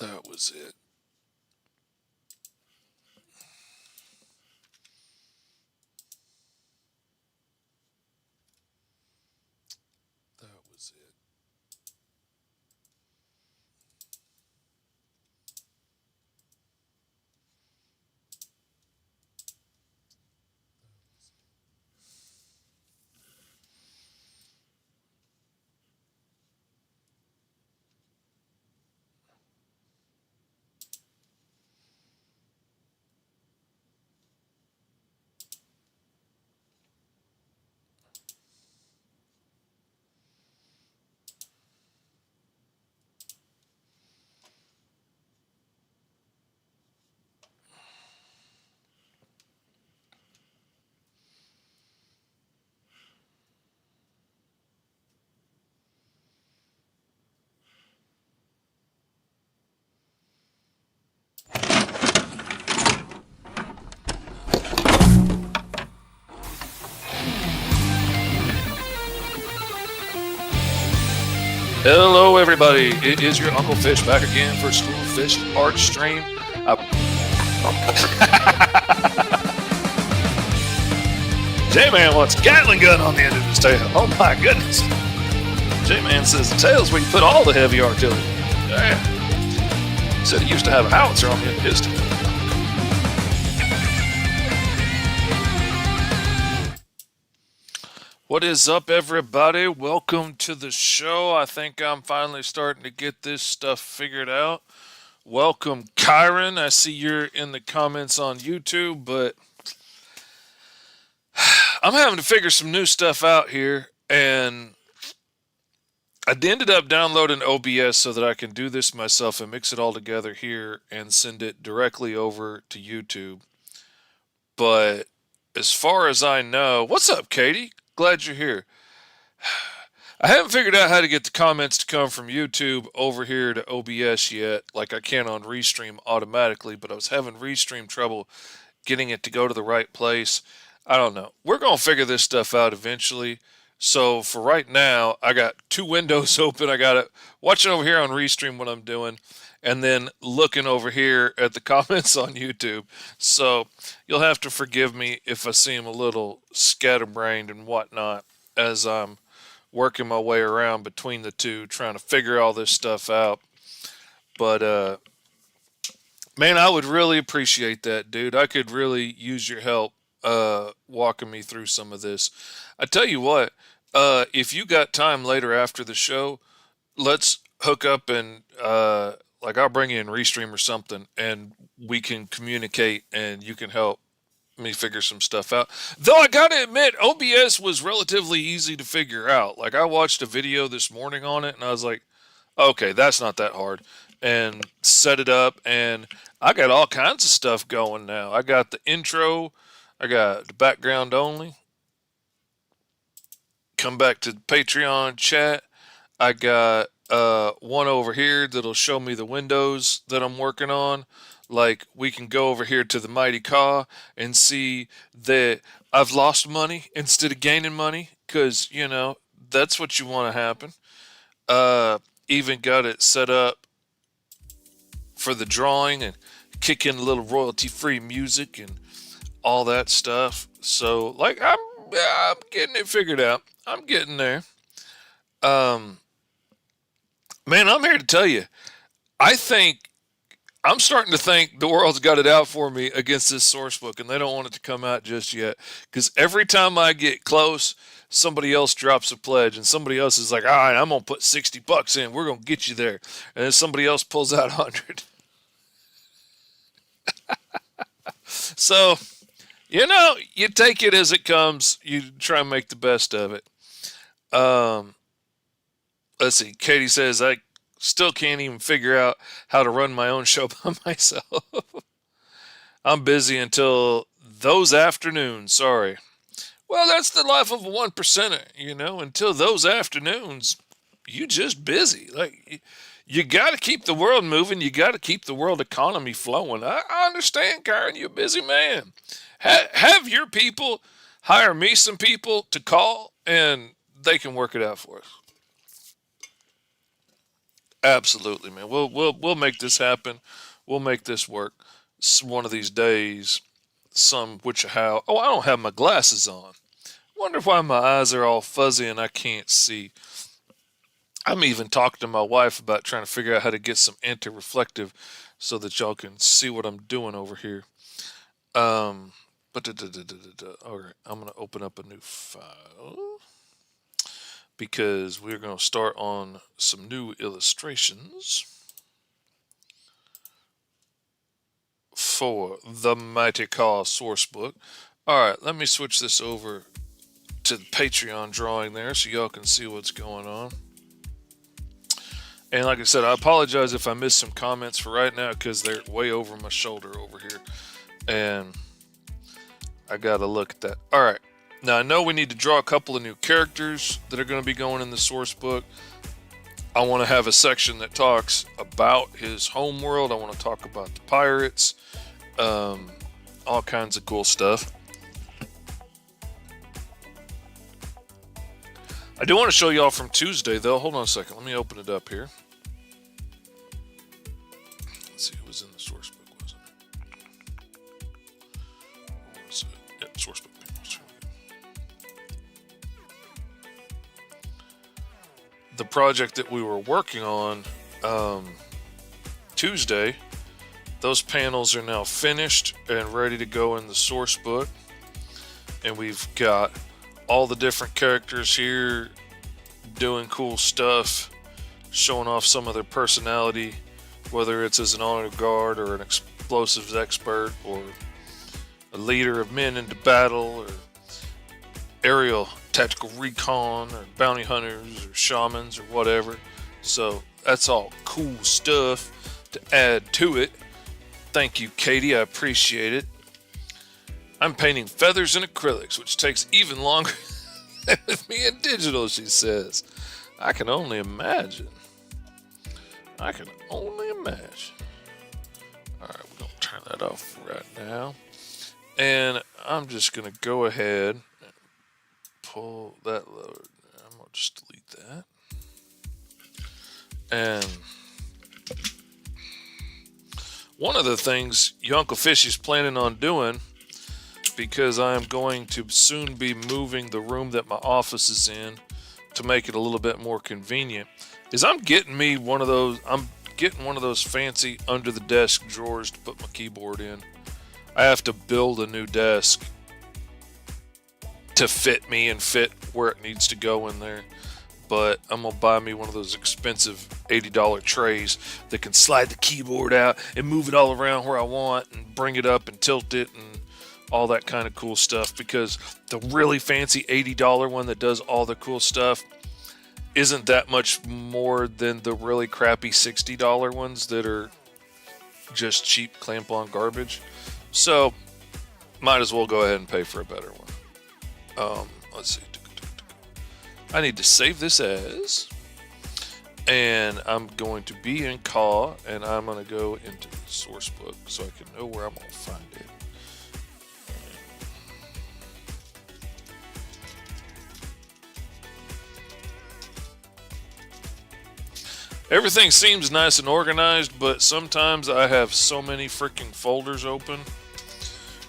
That was it. That was it. Hello, everybody. It is your Uncle Fish back again for School Fish Art Stream. J-Man wants a Gatling gun on the end of his tail. Oh my goodness. J-Man says the tail's where you put all the heavy artillery. Yeah. Said he used to have a howitzer on the end of his tail. What is up, everybody? Welcome to the show. I think I'm finally starting to get this stuff figured out. Welcome, Kyron. I see you're in the comments on YouTube, but I'm having to figure some new stuff out here, and I ended up downloading OBS so that I can do this myself and mix it all together here and send it directly over to YouTube. But as far as I know, what's up, Katie? Glad you're here. I haven't figured out how to get the comments to come from YouTube over here to OBS yet, like I can on Restream automatically, but I was having Restream trouble getting it to go to the right place. I don't know. We're going to figure this stuff out eventually. So for right now, I got two windows open. I got it watching over here on Restream what I'm doing, and then looking over here at the comments on YouTube. So you'll have to forgive me if I seem a little scatterbrained and whatnot as I'm working my way around between the two, trying to figure all this stuff out. But man, I would really appreciate that, dude. I could really use your help walking me through some of this. I tell you what, if you got time later after the show, let's hook up and like I'll bring you in Restream or something, and we can communicate, and you can help me figure some stuff out. Though I gotta admit, OBS was relatively easy to figure out. Like I watched a video this morning on it, and I was like, okay, that's not that hard, and set it up, and I got all kinds of stuff going now. I got the intro, I got the background only. Come back to the Patreon chat. I got one over here that'll show me the windows that I'm working on. Like we can go over here to the Mighty Caw and see that I've lost money instead of gaining money, because that's what you want to happen. Even got it set up for the drawing and kick in a little royalty free music and all that stuff. So like I'm getting it figured out. I'm getting there. Um, Man, I'm here to tell you. I think I'm starting to think the world's got it out for me against this source book, and they don't want it to come out just yet. Because every time I get close, somebody else drops a pledge, and somebody else is like, "All right, I'm gonna put $60 in. We're gonna get you there," and then somebody else pulls out 100. So you take it as it comes. You try and make the best of it. Um, let's see. Katie says I still can't even figure out how to run my own show by myself. I'm busy until those afternoons. Sorry. Well, that's the life of a one percenter. Until those afternoons, you just busy. Like you got to keep the world moving. You got to keep the world economy flowing. I understand, Karen. You're a busy man. Have your people hire me some people to call, and they can work it out for us. Absolutely, man. We'll make this happen. We'll make this work. One of these days. Some which how? Oh, I don't have my glasses on. Wonder why my eyes are all fuzzy and I can't see. I'm even talking to my wife about trying to figure out how to get some anti-reflective so that y'all can see what I'm doing over here. Um, all right, I'm gonna open up a new file because we're gonna start on some new illustrations for the Mighty Car Sourcebook. All right, let me switch this over to the Patreon drawing there so y'all can see what's going on. And like I said, I apologize if I missed some comments for right now because they're way over my shoulder over here. And I got to look at that. All right. Now, I know we need to draw a couple of new characters that are going to be going in the source book. I want to have a section that talks about his home world. I want to talk about the pirates, all kinds of cool stuff. I do want to show y'all from Tuesday, though. Hold on a second. Let me open it up here. Let's see who was in the source book, wasn't it? What was it? Yep, source book. The project that we were working on Tuesday, those panels are now finished and ready to go in the source book. And we've got all the different characters here doing cool stuff, showing off some of their personality, whether it's as an honor guard or an explosives expert or a leader of men into battle or aerial tactical recon or bounty hunters or shamans or whatever. So that's all cool stuff to add to it. Thank you, Katie. I appreciate it. I'm painting feathers and acrylics, which takes even longer than with me in digital, she says. I can only imagine. I can only imagine. Alright, we're going to turn that off right now. And I'm just going to go ahead and pull that load. I'm going to just delete that. And one of the things your Uncle Fishy's planning on doing, because I am going to soon be moving the room that my office is in to make it a little bit more convenient, is I'm getting one of those fancy under the desk drawers to put my keyboard in. I have to build a new desk to fit me and fit where it needs to go in there. But I'm going to buy me one of those expensive $80 trays that can slide the keyboard out and move it all around where I want and bring it up and tilt it and all that kind of cool stuff, because the really fancy $80 one that does all the cool stuff isn't that much more than the really crappy $60 ones that are just cheap clamp-on garbage. So, might as well go ahead and pay for a better one. Let's see. I need to save this as, and I'm going to be in Caw, and I'm going to go into the source book so I can know where I'm going to find it. Everything seems nice and organized, but sometimes I have so many freaking folders open.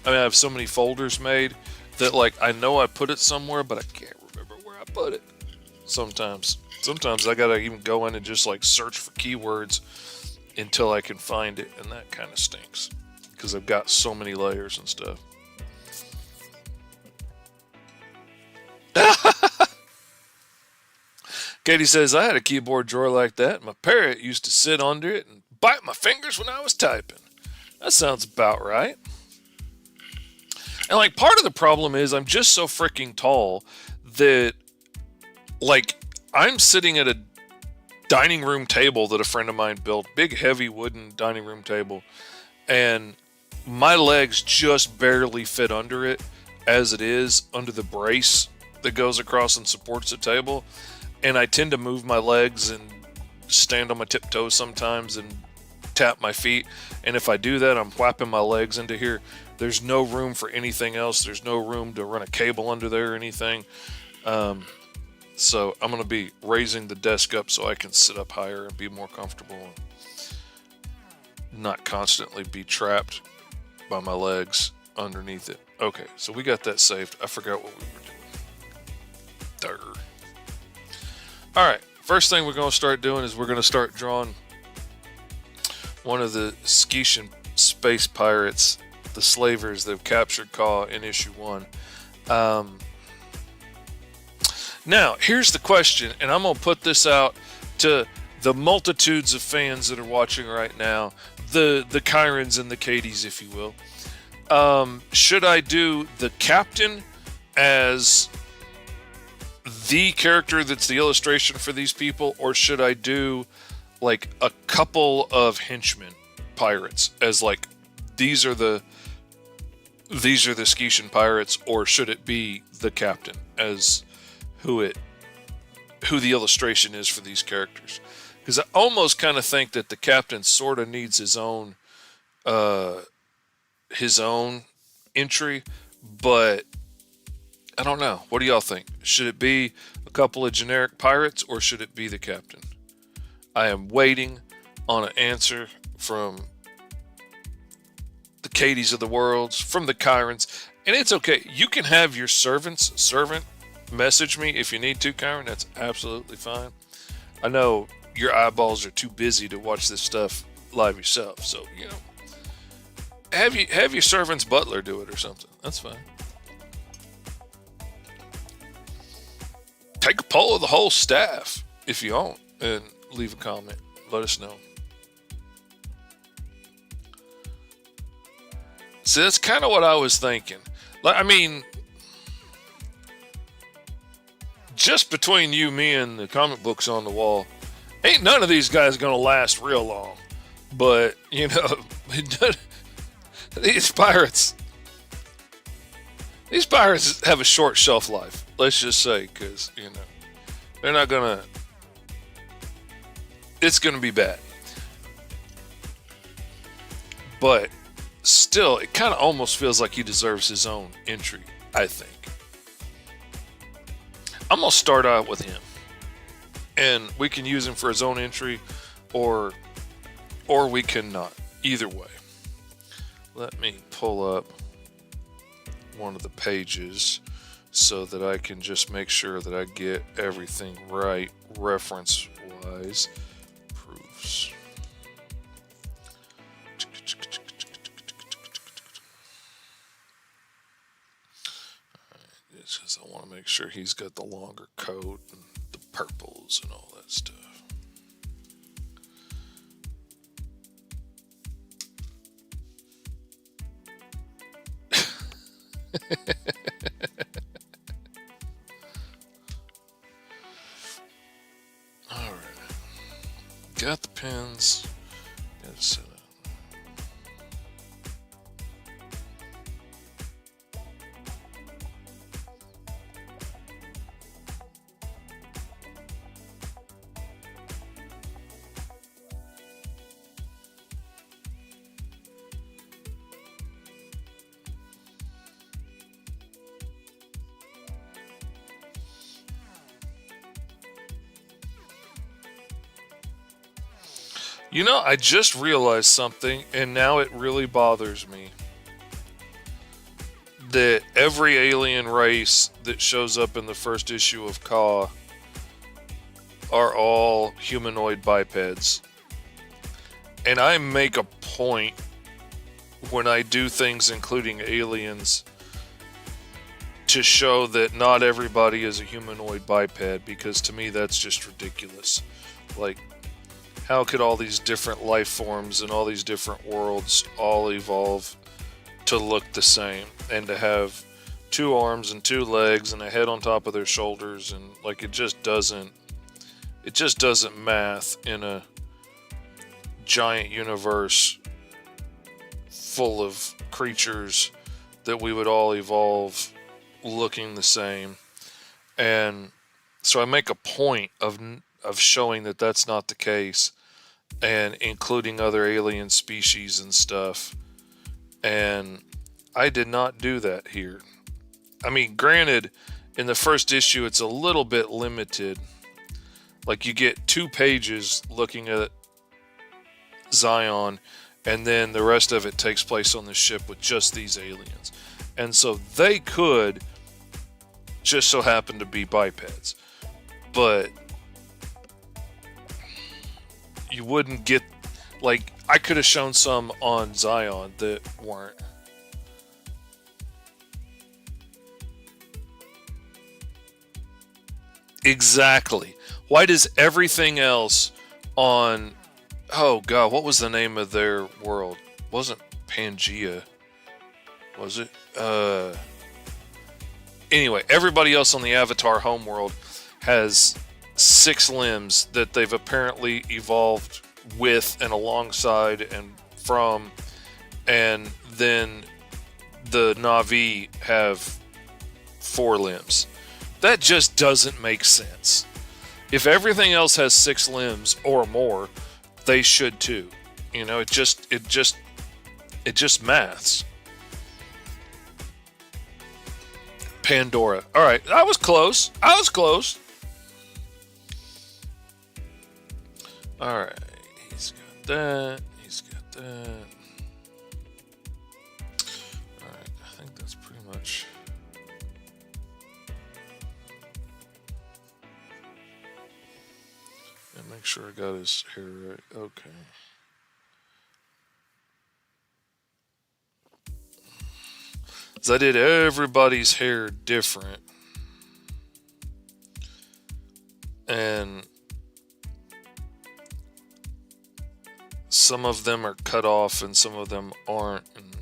I have so many folders made that, like, I know I put it somewhere, but I can't remember where I put it. Sometimes I gotta even go in and just like search for keywords until I can find it, and that kind of stinks because I've got so many layers and stuff. Katie says, I had a keyboard drawer like that. My parrot used to sit under it and bite my fingers when I was typing. That sounds about right. And like, part of the problem is I'm just so freaking tall that, like, I'm sitting at a dining room table that a friend of mine built, big heavy wooden dining room table, and my legs just barely fit under it as it is, under the brace that goes across and supports the table. And I tend to move my legs and stand on my tiptoes sometimes and tap my feet. And if I do that, I'm whapping my legs into here. There's no room for anything else. There's no room to run a cable under there or anything. So I'm going to be raising the desk up so I can sit up higher and be more comfortable and not constantly be trapped by my legs underneath it. Okay, so we got that saved. I forgot what we were doing. Durr. All right, first thing we're going to start doing is we're going to start drawing one of the Skeetian space pirates, the slavers that have captured Ka in issue 1. Now, here's the question, and I'm going to put this out to the multitudes of fans that are watching right now, the Kyrans and the Katies, if you will. Should I do the captain as the character that's the illustration for these people, or should I do like a couple of henchmen pirates as like these are the Skeetian pirates, or should it be the captain as who the illustration is for these characters? Because I almost kind of think that the captain sort of needs his own entry, but I don't know. What do y'all think? Should it be a couple of generic pirates, or should it be the captain? I am waiting on an answer from the Katies of the world, from the Kyrans, and it's okay. You can have your servant message me if you need to, Kyron. That's absolutely fine. I know your eyeballs are too busy to watch this stuff live yourself, so have your servant's butler do it or something. That's fine. Take a poll of the whole staff if you want, and leave a comment. Let us know. So that's kind of what I was thinking. I mean, just between you, me, and the comic books on the wall, ain't none of these guys gonna last real long. But these pirates have a short shelf life. Let's just say, because they're not gonna. It's gonna be bad. But still, it kind of almost feels like he deserves his own entry, I think. I'm going to start out with him. And we can use him for his own entry, or we cannot. Either way. Let me pull up one of the pages so that I can just make sure that I get everything right reference-wise. Proofs. Because I want to make sure he's got the longer coat and the purples and all that stuff. All right. Got the pins. Got it set up. I just realized something, and now it really bothers me. That every alien race that shows up in the first issue of Ka are all humanoid bipeds. And I make a point when I do things including aliens to show that not everybody is a humanoid biped, because to me that's just ridiculous. Like, how could all these different life forms and all these different worlds all evolve to look the same and to have 2 arms and 2 legs and a head on top of their shoulders, and like it just doesn't math in a giant universe full of creatures that we would all evolve looking the same. And so I make a point of showing that that's not the case, and including other alien species and stuff. And I did not do that here. I mean, granted, in the first issue, it's a little bit limited. Like, you get 2 pages looking at Zion, and then the rest of it takes place on the ship with just these aliens. And so they could just so happen to be bipeds. But you wouldn't get, like, I could have shown some on Zion that weren't. Exactly. Why does everything else on, oh god, what was the name of their world? Wasn't Pangea, was it? Anyway, everybody else on the Avatar homeworld has 6 limbs that they've apparently evolved with and alongside and from, and then the Na'vi have 4 limbs. That just doesn't make sense. If everything else has 6 limbs or more, they should too. You know, it just maths. Pandora. All right, I was close. All right, he's got that. All right, I think that's pretty much. And make sure I got his hair right. Okay. So I did everybody's hair different. And some of them are cut off and some of them aren't. And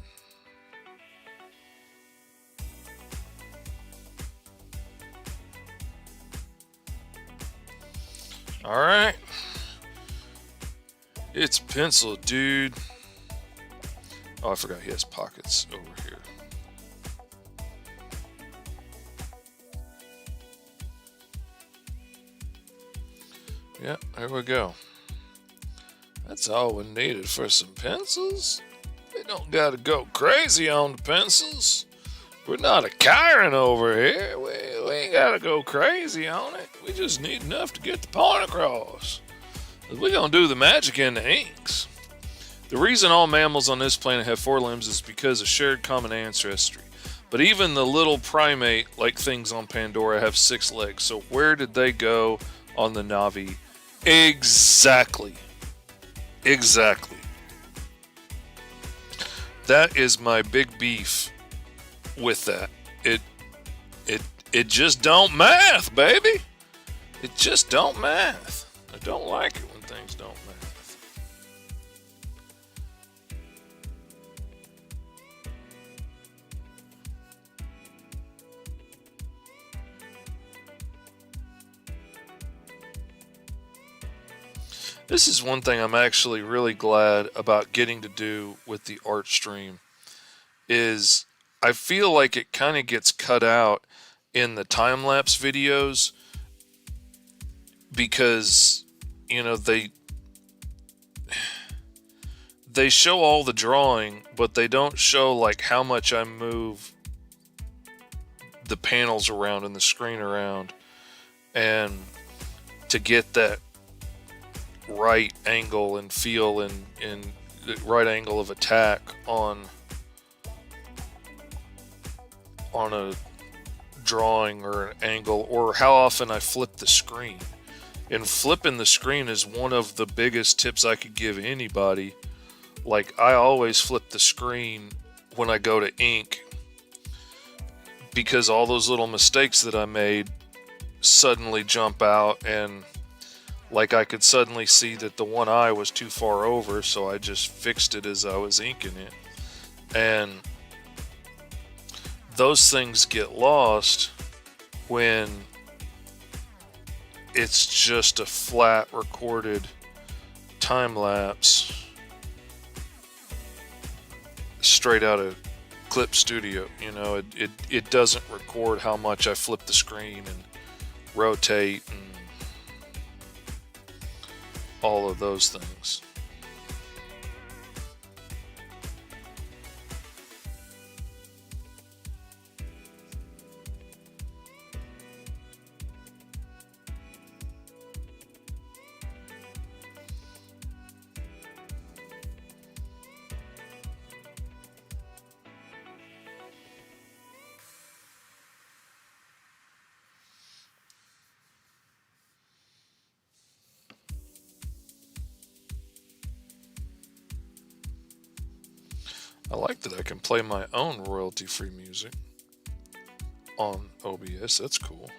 all right. It's Pencil, dude. Oh, I forgot he has pockets over here. Yeah, there we go. That's all we needed for some pencils. We don't gotta go crazy on the pencils. We're not a Chiron over here. We ain't gotta go crazy on it. We just need enough to get the point across. We're gonna do the magic in the inks. The reason all mammals on this planet have 4 limbs is because of shared common ancestry. But even the little primate-like things on Pandora have 6 legs. So where did they go on the Na'vi? Exactly. That is my big beef with that. It just don't math, baby. It just don't math. I don't like it when things don't math. This is one thing I'm actually really glad about getting to do with the art stream, is I feel like it kind of gets cut out in the time-lapse videos because, you know, they show all the drawing, but they don't show like how much I move the panels around and the screen around, and to get that right angle and feel and the right angle of attack on a drawing or an angle, or how often I flip the screen. And flipping the screen is one of the biggest tips I could give anybody. Like, I always flip the screen when I go to ink, because all those little mistakes that I made suddenly jump out, and like I could suddenly see that the one eye was too far over, so I just fixed it as I was inking it. And those things get lost when it's just a flat recorded time lapse straight out of Clip Studio. You know, it doesn't record how much I flip the screen and rotate and all of those things. I like that I can play my own royalty-free music on OBS. That's cool.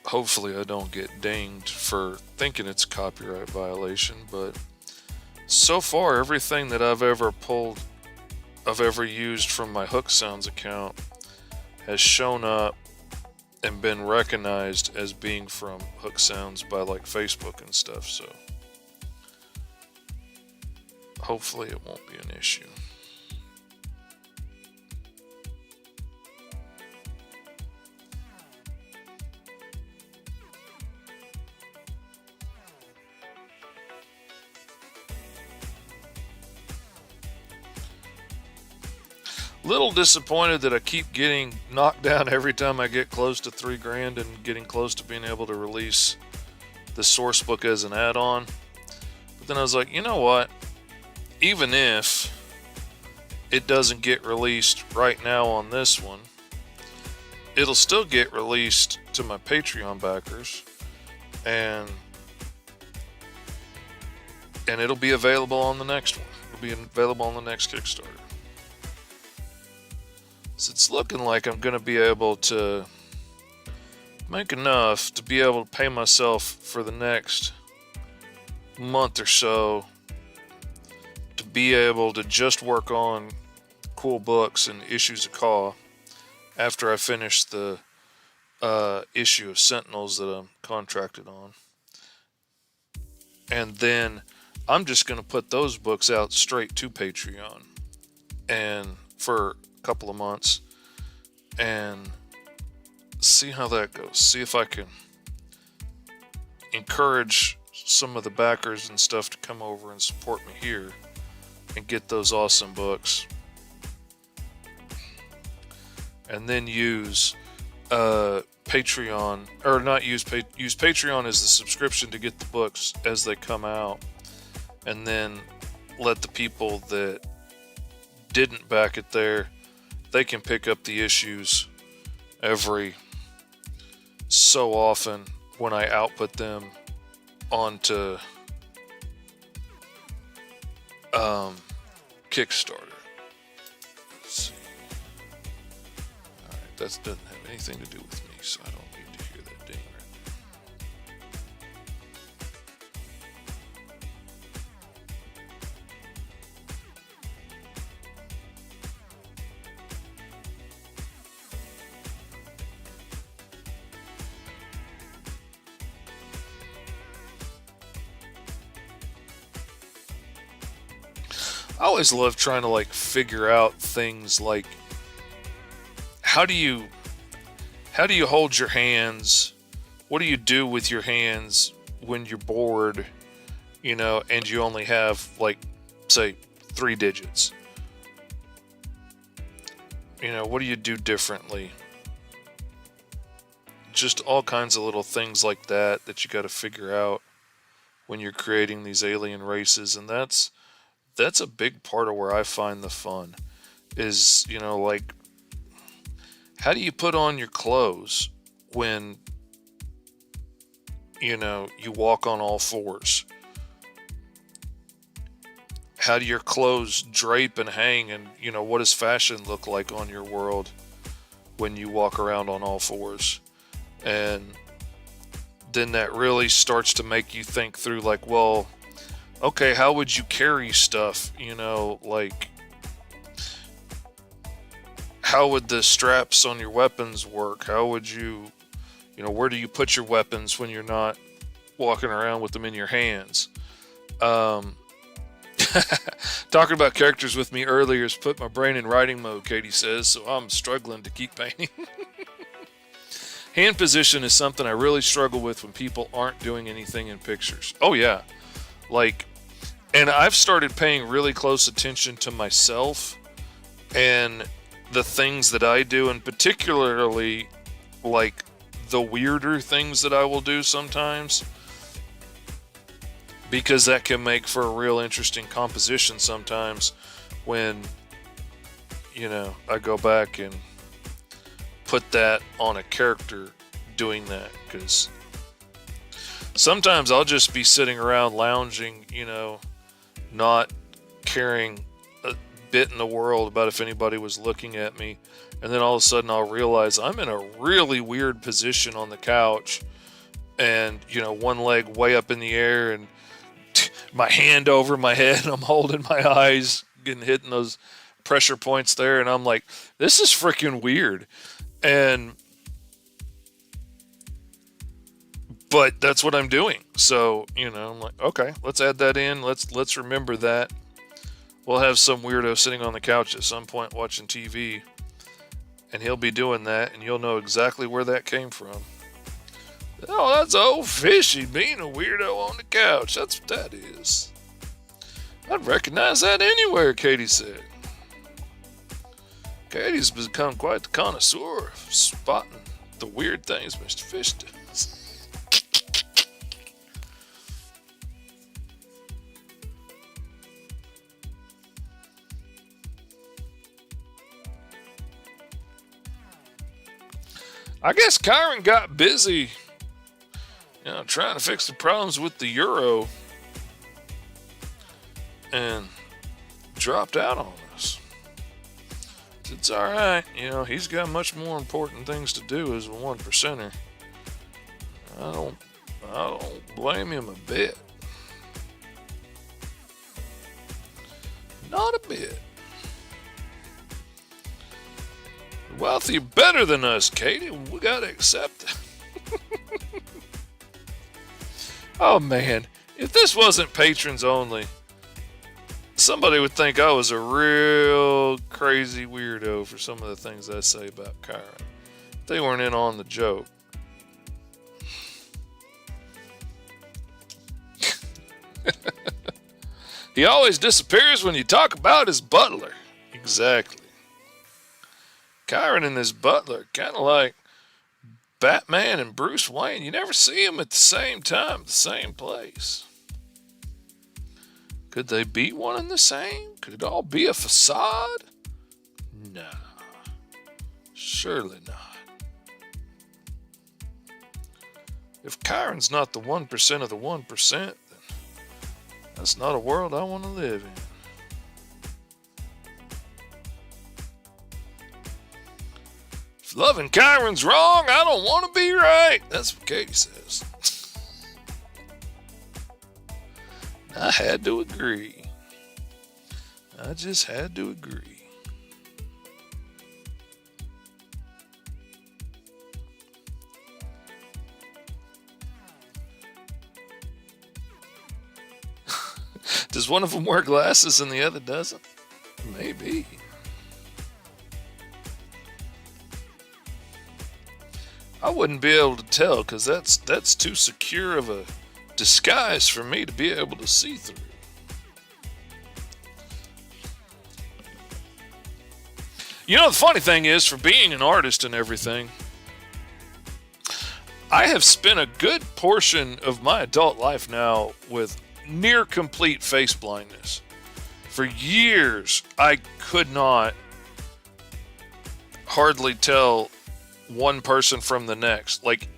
Hopefully I don't get dinged for thinking it's a copyright violation, but so far everything that I've ever used from my Hook Sounds account has shown up and been recognized as being from Hook Sounds by like Facebook and stuff, so hopefully it won't be an issue. Little disappointed that I keep getting knocked down every time I get close to $3,000 and getting close to being able to release the source book as an add-on. But then I was like, you know what? Even if it doesn't get released right now on this one, it'll still get released to my Patreon backers, and it'll be available on the next one. It'll be available on the next Kickstarter. So it's looking like I'm going to be able to make enough to be able to pay myself for the next month or so to be able to just work on cool books and issues of Caw after I finish the issue of Sentinels that I'm contracted on. And then I'm just going to put those books out straight to Patreon and for couple of months and see how that goes. See if I can encourage some of the backers and stuff to come over and support me here and get those awesome books, and then use Patreon, or not use Patreon as the subscription to get the books as they come out, and then let the people that didn't back it there, they can pick up the issues every so often when I output them onto Kickstarter. Let's see. Alright, that doesn't have anything to do with me, so I don't need to hear that ding right now. I always love trying to like figure out things like how do you hold your hands? What do you do with your hands when you're bored, and you only have like say 3 digits? What do you do differently? Just all kinds of little things like that you got to figure out when you're creating these alien races, and that's a big part of where I find the fun is, like, how do you put on your clothes when, you walk on all fours? How do your clothes drape and hang, and, what does fashion look like on your world when you walk around on all fours? And then that really starts to make you think through, like, well, okay, how would you carry stuff? Like, how would the straps on your weapons work? How would you, where do you put your weapons when you're not walking around with them in your hands? Talking about characters with me earlier has put my brain in writing mode, Katie says, so I'm struggling to keep painting. Hand position is something I really struggle with when people aren't doing anything in pictures. Oh, yeah. Like, and I've started paying really close attention to myself and the things that I do, and particularly like the weirder things that I will do sometimes, because that can make for a real interesting composition sometimes when, I go back and put that on a character doing that, because Sometimes I'll just be sitting around lounging, not caring a bit in the world about if anybody was looking at me. And then all of a sudden I'll realize I'm in a really weird position on the couch and, one leg way up in the air and my hand over my head. I'm holding my eyes, hitting those pressure points there. And I'm like, this is freaking weird. But that's what I'm doing. So, I'm like, okay, let's add that in. Let's remember that. We'll have some weirdo sitting on the couch at some point watching TV, and he'll be doing that, and you'll know exactly where that came from. Oh, that's old Fishy being a weirdo on the couch. That's what that is. I'd recognize that anywhere, Katie said. Katie's become quite the connoisseur of spotting the weird things Mr. Fish does. I guess Kyron got busy, trying to fix the problems with the euro and dropped out on us. It's all right. He's got much more important things to do as a one percenter. I don't blame him a bit. Not a bit. Wealthy better than us, Katie. We gotta accept it. Oh man, if this wasn't patrons only, somebody would think I was a real crazy weirdo for some of the things I say about Kyron. They weren't in on the joke. He always disappears when you talk about his butler. Exactly. Kyron and his butler, kind of like Batman and Bruce Wayne. You never see them at the same time, the same place. Could they be one and the same? Could it all be a facade? No. Surely not. If Kyron's not the 1% of the 1%, then that's not a world I want to live in. If loving Kyron's wrong, I don't want to be right. That's what Katie says. I had to agree. I just had to agree. Does one of them wear glasses and the other doesn't? Maybe. I wouldn't be able to tell because that's too secure of a disguise for me to be able to see through. The funny thing is, for being an artist and everything, I have spent a good portion of my adult life now with near complete face blindness. For years, I could not hardly tell one person from the next. Like,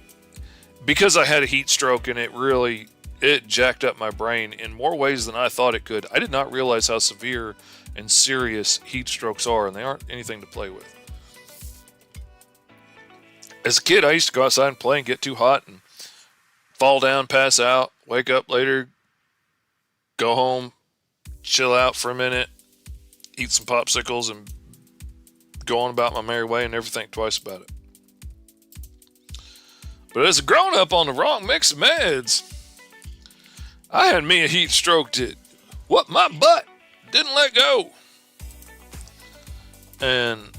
because I had a heat stroke and it jacked up my brain in more ways than I thought it could. I did not realize how severe and serious heat strokes are, and they aren't anything to play with. As a kid, I used to go outside and play and get too hot and fall down, pass out, wake up later, go home, chill out for a minute, eat some popsicles, and go on about my merry way and never think twice about it. But as a grown-up on the wrong mix of meds, I had me a heat stroke that my butt didn't let go. And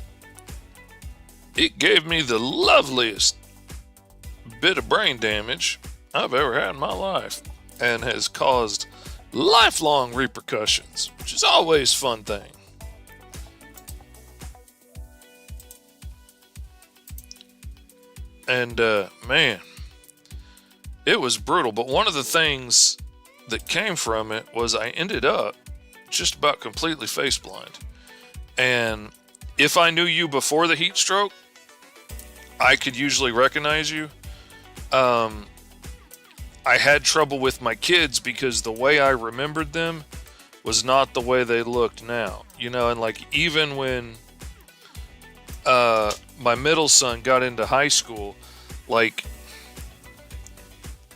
it gave me the loveliest bit of brain damage I've ever had in my life and has caused lifelong repercussions, which is always a fun thing. And, man, it was brutal. But one of the things that came from it was I ended up just about completely face blind. And if I knew you before the heat stroke, I could usually recognize you. I had trouble with my kids because the way I remembered them was not the way they looked now. And like even when my middle son got into high school, like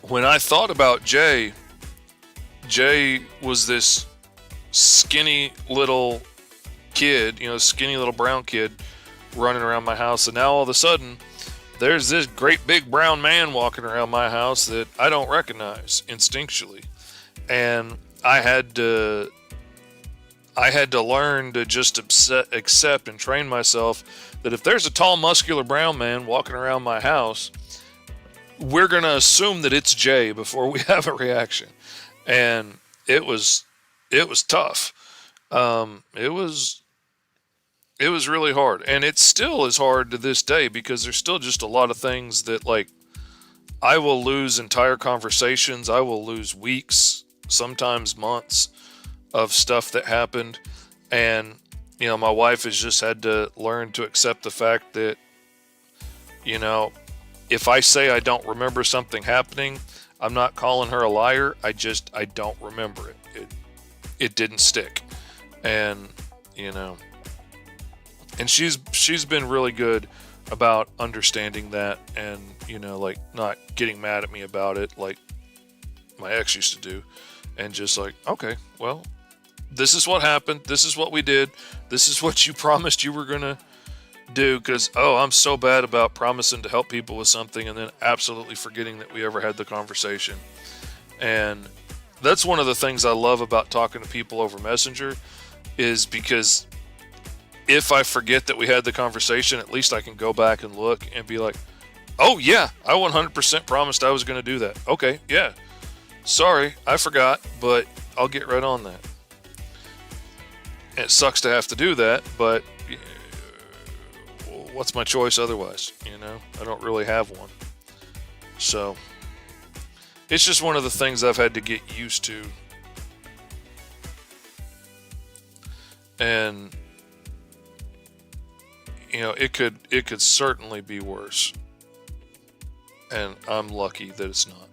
when I thought about Jay was this skinny little kid, skinny little brown kid running around my house, and now all of a sudden there's this great big brown man walking around my house that I don't recognize instinctually. And I had to learn to just accept and train myself that if there's a tall, muscular brown man walking around my house, we're going to assume that it's Jay before we have a reaction. And it was tough. It was really hard. And it still is hard to this day because there's still just a lot of things that, like, I will lose entire conversations. I will lose weeks, sometimes months of stuff that happened. And, my wife has just had to learn to accept the fact that, if I say I don't remember something happening, I'm not calling her a liar. I don't remember it. It didn't stick. And, and she's been really good about understanding that and, like not getting mad at me about it like my ex used to do. And just like, okay, well, this is what happened. This is what we did. This is what you promised you were going to do. Because, I'm so bad about promising to help people with something and then absolutely forgetting that we ever had the conversation. And that's one of the things I love about talking to people over Messenger is because if I forget that we had the conversation, at least I can go back and look and be like, oh yeah, I 100% promised I was going to do that. Okay, yeah. Sorry, I forgot, but I'll get right on that. It sucks to have to do that, but what's my choice otherwise? I don't really have one. So it's just one of the things I've had to get used to. And it could certainly be worse. And I'm lucky that it's not.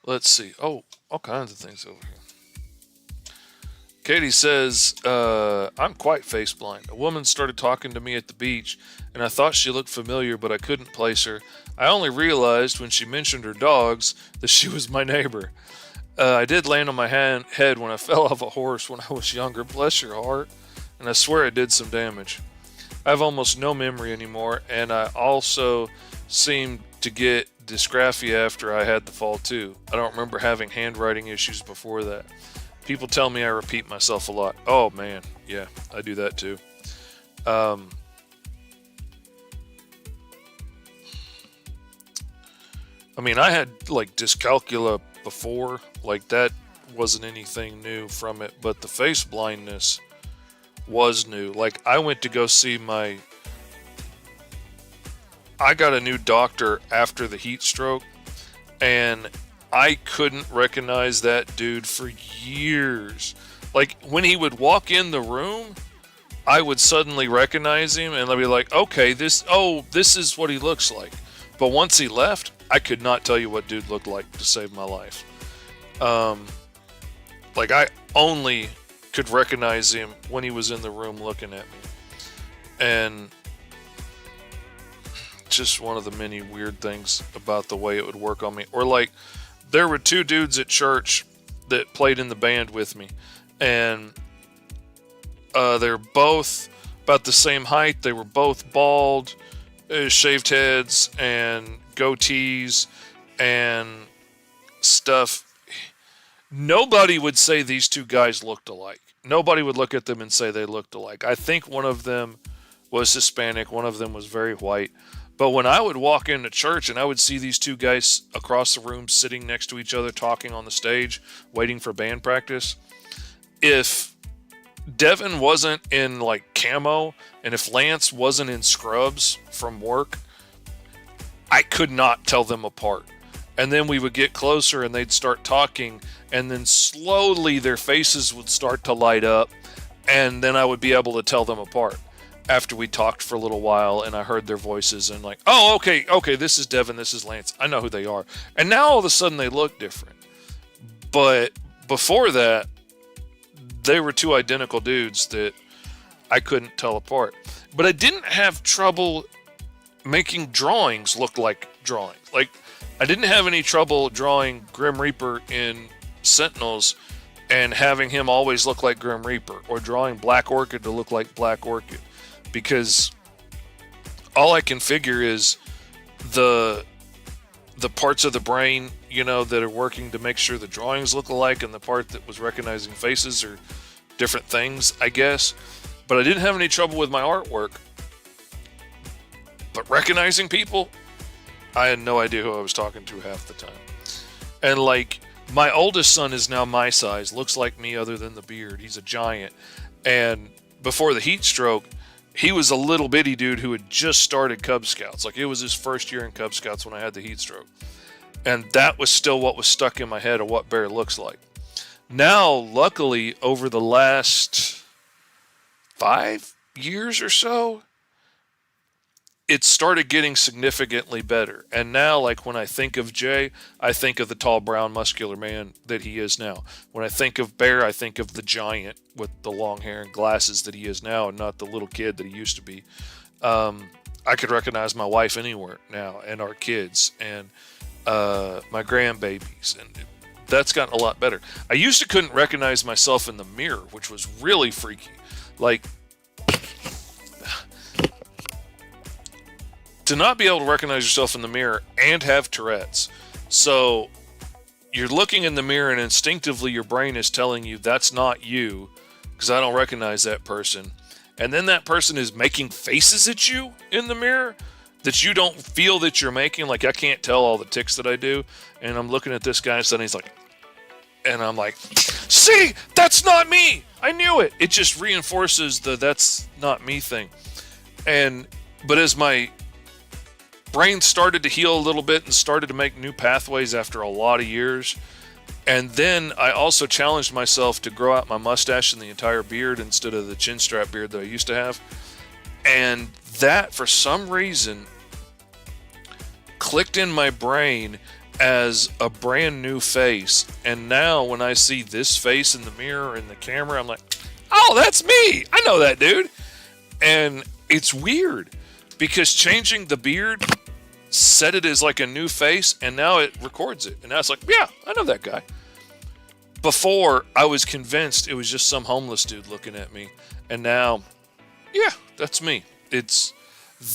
Let's see. Oh, all kinds of things over here. Katie says, I'm quite face blind. A woman started talking to me at the beach, and I thought she looked familiar, but I couldn't place her. I only realized when she mentioned her dogs that she was my neighbor. I did land on my head when I fell off a horse when I was younger. Bless your heart. And I swear it did some damage. I have almost no memory anymore, and I also seemed to get dysgraphia after I had the fall too. I don't remember having handwriting issues before that. People tell me I repeat myself a lot. Oh man, yeah, I do that too. I mean, I had like dyscalculia before, like that wasn't anything new from it, but the face blindness was new. Like I went to go see I got a new doctor after the heat stroke, and I couldn't recognize that dude for years. Like when he would walk in the room, I would suddenly recognize him and I'd be like, okay, this is what he looks like. But once he left, I could not tell you what dude looked like to save my life. Like I only could recognize him when he was in the room looking at me. And just one of the many weird things about the way it would work on me. Or like there were two dudes at church that played in the band with me, and they're both about the same height. They were both bald, shaved heads and goatees and stuff. Nobody would say these two guys looked alike. Nobody would look at them and say they looked alike. I think one of them was Hispanic, one of them was very white. But when I would walk into church and I would see these two guys across the room sitting next to each other talking on the stage, waiting for band practice, if Devin wasn't in like camo and if Lance wasn't in scrubs from work, I could not tell them apart. And then we would get closer and they'd start talking, and then slowly their faces would start to light up, and then I would be able to tell them apart after we talked for a little while and I heard their voices and like, oh, okay, this is Devin, this is Lance. I know who they are. And now all of a sudden they look different. But before that, they were two identical dudes that I couldn't tell apart. But I didn't have trouble making drawings look like drawings. Like, I didn't have any trouble drawing Grim Reaper in Sentinels and having him always look like Grim Reaper, or drawing Black Orchid to look like Black Orchid, because all I can figure is the parts of the brain, that are working to make sure the drawings look alike, and the part that was recognizing faces are different things, I guess. But I didn't have any trouble with my artwork. But recognizing people, I had no idea who I was talking to half the time. And like, my oldest son is now my size, looks like me other than the beard. He's a giant. And before the heat stroke, he was a little bitty dude who had just started Cub Scouts. Like, it was his first year in Cub Scouts when I had the heat stroke. And that was still what was stuck in my head of what Bear looks like. Now, luckily, over the last 5 years or so, it started getting significantly better. And now, like, when I think of Jay, I think of the tall, brown, muscular man that he is now. When I think of Bear, I think of the giant with the long hair and glasses that he is now, and not the little kid that he used to be. I could recognize my wife anywhere now, and our kids, and my grandbabies, and that's gotten a lot better. I used to couldn't recognize myself in the mirror, which was really freaky. Like, to not be able to recognize yourself in the mirror and have Tourette's. So you're looking in the mirror and instinctively your brain is telling you that's not you, because I don't recognize that person. And then that person is making faces at you in the mirror that you don't feel that you're making. Like, I can't tell all the tics that I do. And I'm looking at this guy and suddenly he's like, and I'm like, see, that's not me. I knew it. It just reinforces the that's not me thing. But as my brain started to heal a little bit and started to make new pathways after a lot of years, and then I also challenged myself to grow out my mustache and the entire beard instead of the chin strap beard that I used to have. And that, for some reason, clicked in my brain as a brand new face. And now when I see this face in the mirror in the camera, I'm like, oh, that's me. I know that dude. And it's weird because changing the beard set it as like a new face, and now it records it. And now it's like, yeah, I know that guy. Before, I was convinced it was just some homeless dude looking at me. And now, yeah, that's me.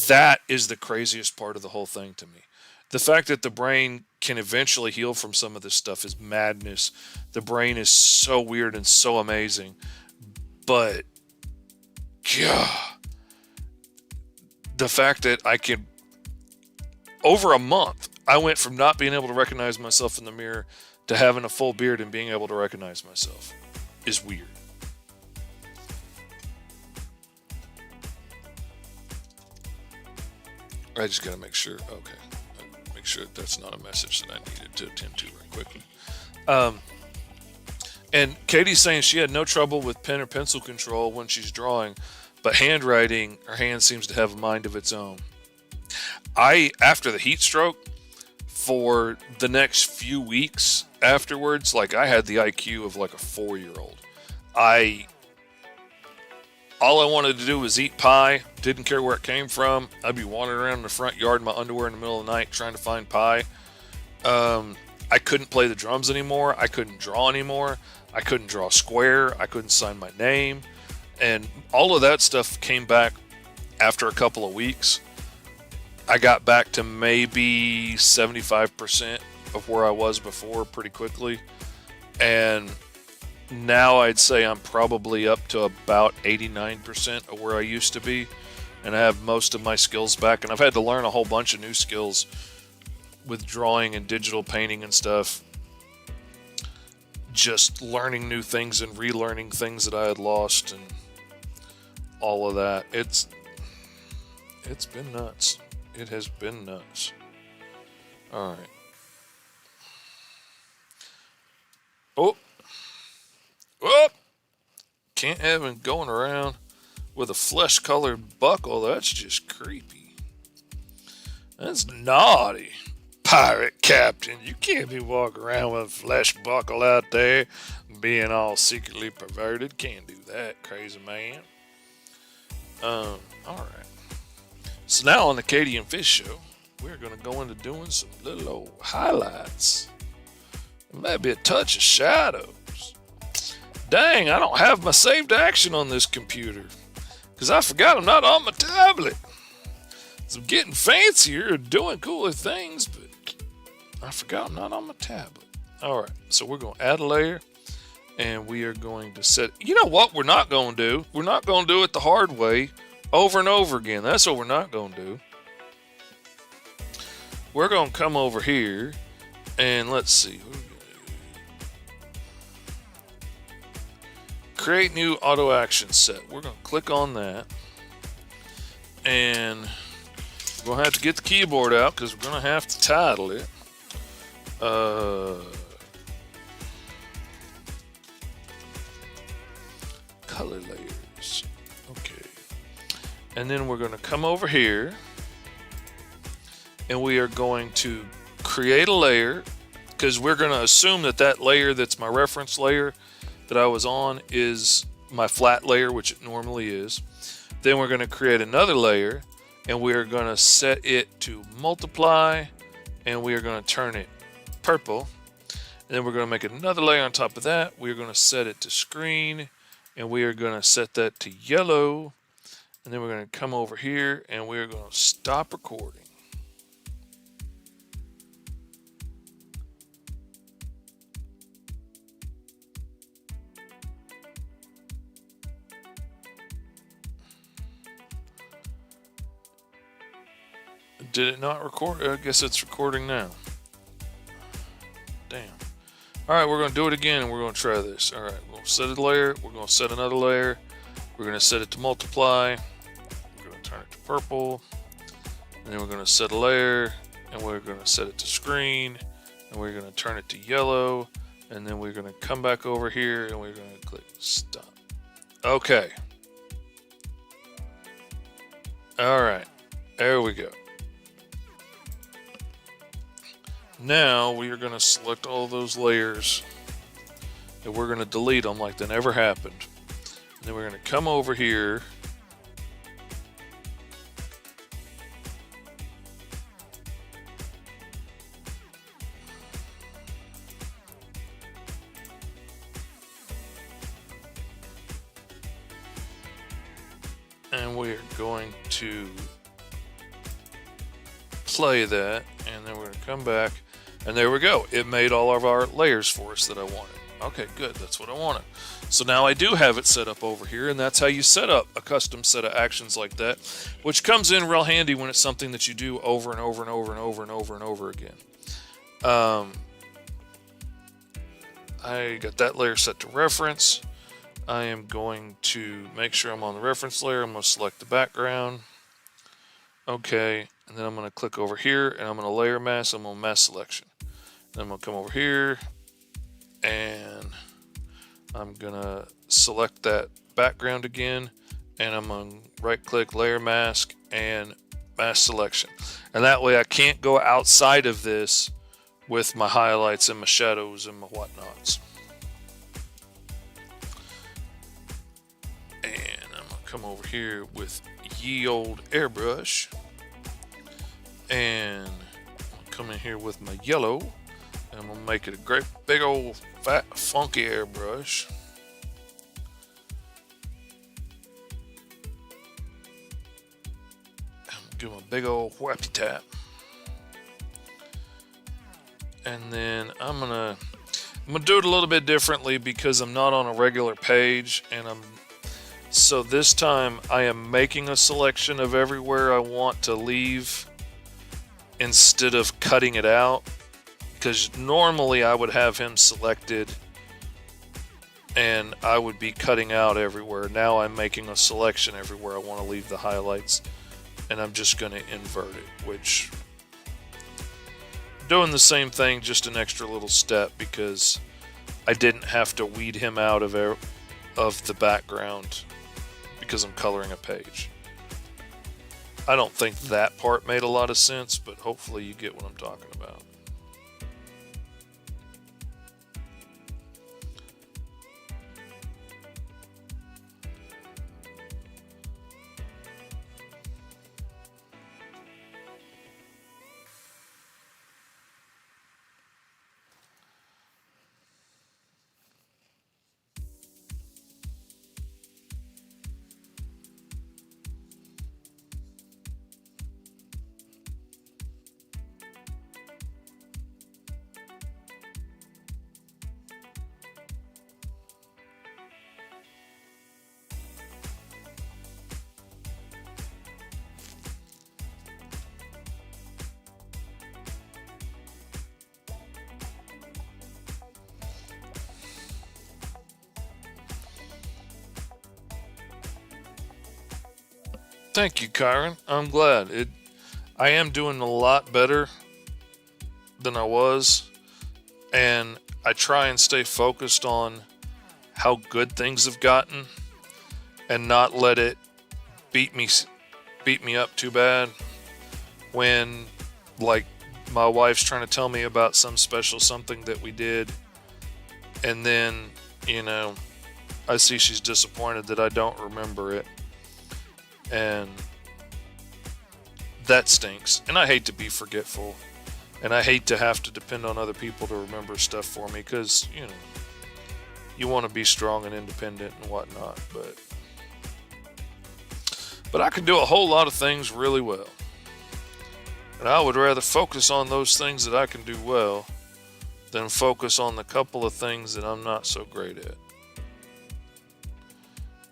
That is the craziest part of the whole thing to me. The fact that the brain can eventually heal from some of this stuff is madness. The brain is so weird and so amazing. But, God, the fact that I can, over a month, I went from not being able to recognize myself in the mirror to having a full beard and being able to recognize myself is weird. I just got to make sure, okay. Make sure that's not a message that I needed to attend to right quickly. And Katie's saying she had no trouble with pen or pencil control when she's drawing, but handwriting, her hand seems to have a mind of its own. After the heat stroke, for the next few weeks afterwards, like, I had the IQ of like a 4-year-old. All I wanted to do was eat pie. Didn't care where it came from. I'd be wandering around in the front yard in my underwear in the middle of the night trying to find pie. I couldn't play the drums anymore. I couldn't draw anymore. I couldn't draw square. I couldn't sign my name. And all of that stuff came back after a couple of weeks. I got back to maybe 75% of where I was before pretty quickly. And now I'd say I'm probably up to about 89% of where I used to be. And I have most of my skills back. And I've had to learn a whole bunch of new skills with drawing and digital painting and stuff. Just learning new things and relearning things that I had lost and all of that. It's been nuts. It has been nuts. All right. Oh, oh! Can't have him going around with a flesh-colored buckle. That's just creepy. That's naughty. Pirate captain, you can't be walking around with a flesh buckle out there being all secretly perverted. Can't do that, crazy man. Alright. So now on the Katie and Fish Show, we're going to go into doing some little old highlights. Maybe a touch of shadows. Dang, I don't have my saved action on this computer. Because I forgot I'm not on my tablet. So I'm getting fancier and doing cooler things, but I forgot I'm not on my tablet. Alright, so we're going to add a layer. And we are going to set... You know what we're not going to do? We're not going to do it the hard way over and over again. That's what we're not going to do. We're going to come over here and let's see. Create new auto action set. We're going to click on that. And we're going to have to get the keyboard out because we're going to have to title it. Color layers. Okay. And then we're going to come over here and we are going to create a layer because we're going to assume that that layer that's my reference layer that I was on is my flat layer, which it normally is. Then we're going to create another layer and we are going to set it to multiply and we are going to turn it purple. And then we're going to make another layer on top of that. We're going to set it to screen and we are going to set that to yellow. And then we're going to come over here and we're going to stop recording. Did it not record? I guess it's recording now. Damn. Alright, we're going to do it again and we're going to try this. Alright, we'll set a layer. We're going to set another layer. We're going to set it to multiply. We're going to turn it to purple. And then we're going to set a layer. And we're going to set it to screen. And we're going to turn it to yellow. And then we're going to come back over here and we're going to click stop. Okay. Alright. There we go. Now we are going to select all those layers and we're going to delete them like they never happened. And then we're going to come over here and we are going to play that and then we're going to come back. And there we go. It made all of our layers for us that I wanted. Okay, good. That's what I wanted. So now I do have it set up over here, and that's how you set up a custom set of actions like that, which comes in real handy when it's something that you do over and over and over and over and over and over again. I got that layer set to reference. I am going to make sure I'm on the reference layer. I'm going to select the background. Okay, and then I'm going to click over here, and I'm going to layer mask. I'm going to mask selection. Then I'm going to come over here and I'm going to select that background again and I'm going to right click layer mask and mask selection. And that way I can't go outside of this with my highlights and my shadows and my whatnots. And I'm going to come over here with ye old airbrush and I'll come in here with my yellow. I'm going to make it a great big old fat funky airbrush. I'm going to give him a big old whappy tap. And then I'm going to do it a little bit differently because I'm not on a regular page and so this time I am making a selection of everywhere I want to leave instead of cutting it out. Because normally I would have him selected and I would be cutting out everywhere. Now I'm making a selection everywhere I want to leave the highlights and I'm just going to invert it, which doing the same thing, just an extra little step because I didn't have to weed him out of the background because I'm coloring a page. I don't think that part made a lot of sense, but hopefully you get what I'm talking about. Thank you, Kyron. I'm glad. I am doing a lot better than I was, and I try and stay focused on how good things have gotten and not let it beat me up too bad when, like, my wife's trying to tell me about some special something that we did, and then, I see she's disappointed that I don't remember it, and that stinks. And I hate to be forgetful, and I hate to have to depend on other people to remember stuff for me, because you want to be strong and independent and whatnot, but I can do a whole lot of things really well, and I would rather focus on those things that I can do well than focus on the couple of things that I'm not so great at,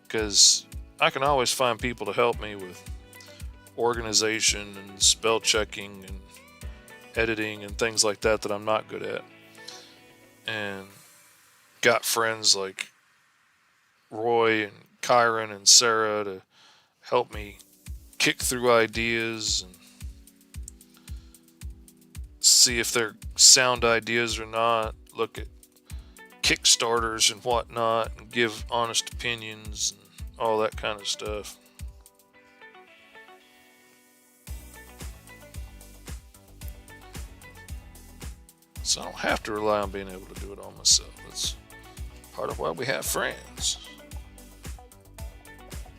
because I can always find people to help me with organization and spell checking and editing and things like that I'm not good at. And got friends like Roy and Kyron and Sarah to help me kick through ideas and see if they're sound ideas or not, look at Kickstarters and whatnot, and give honest opinions and all that kind of stuff. So I don't have to rely on being able to do it all myself. That's part of why we have friends.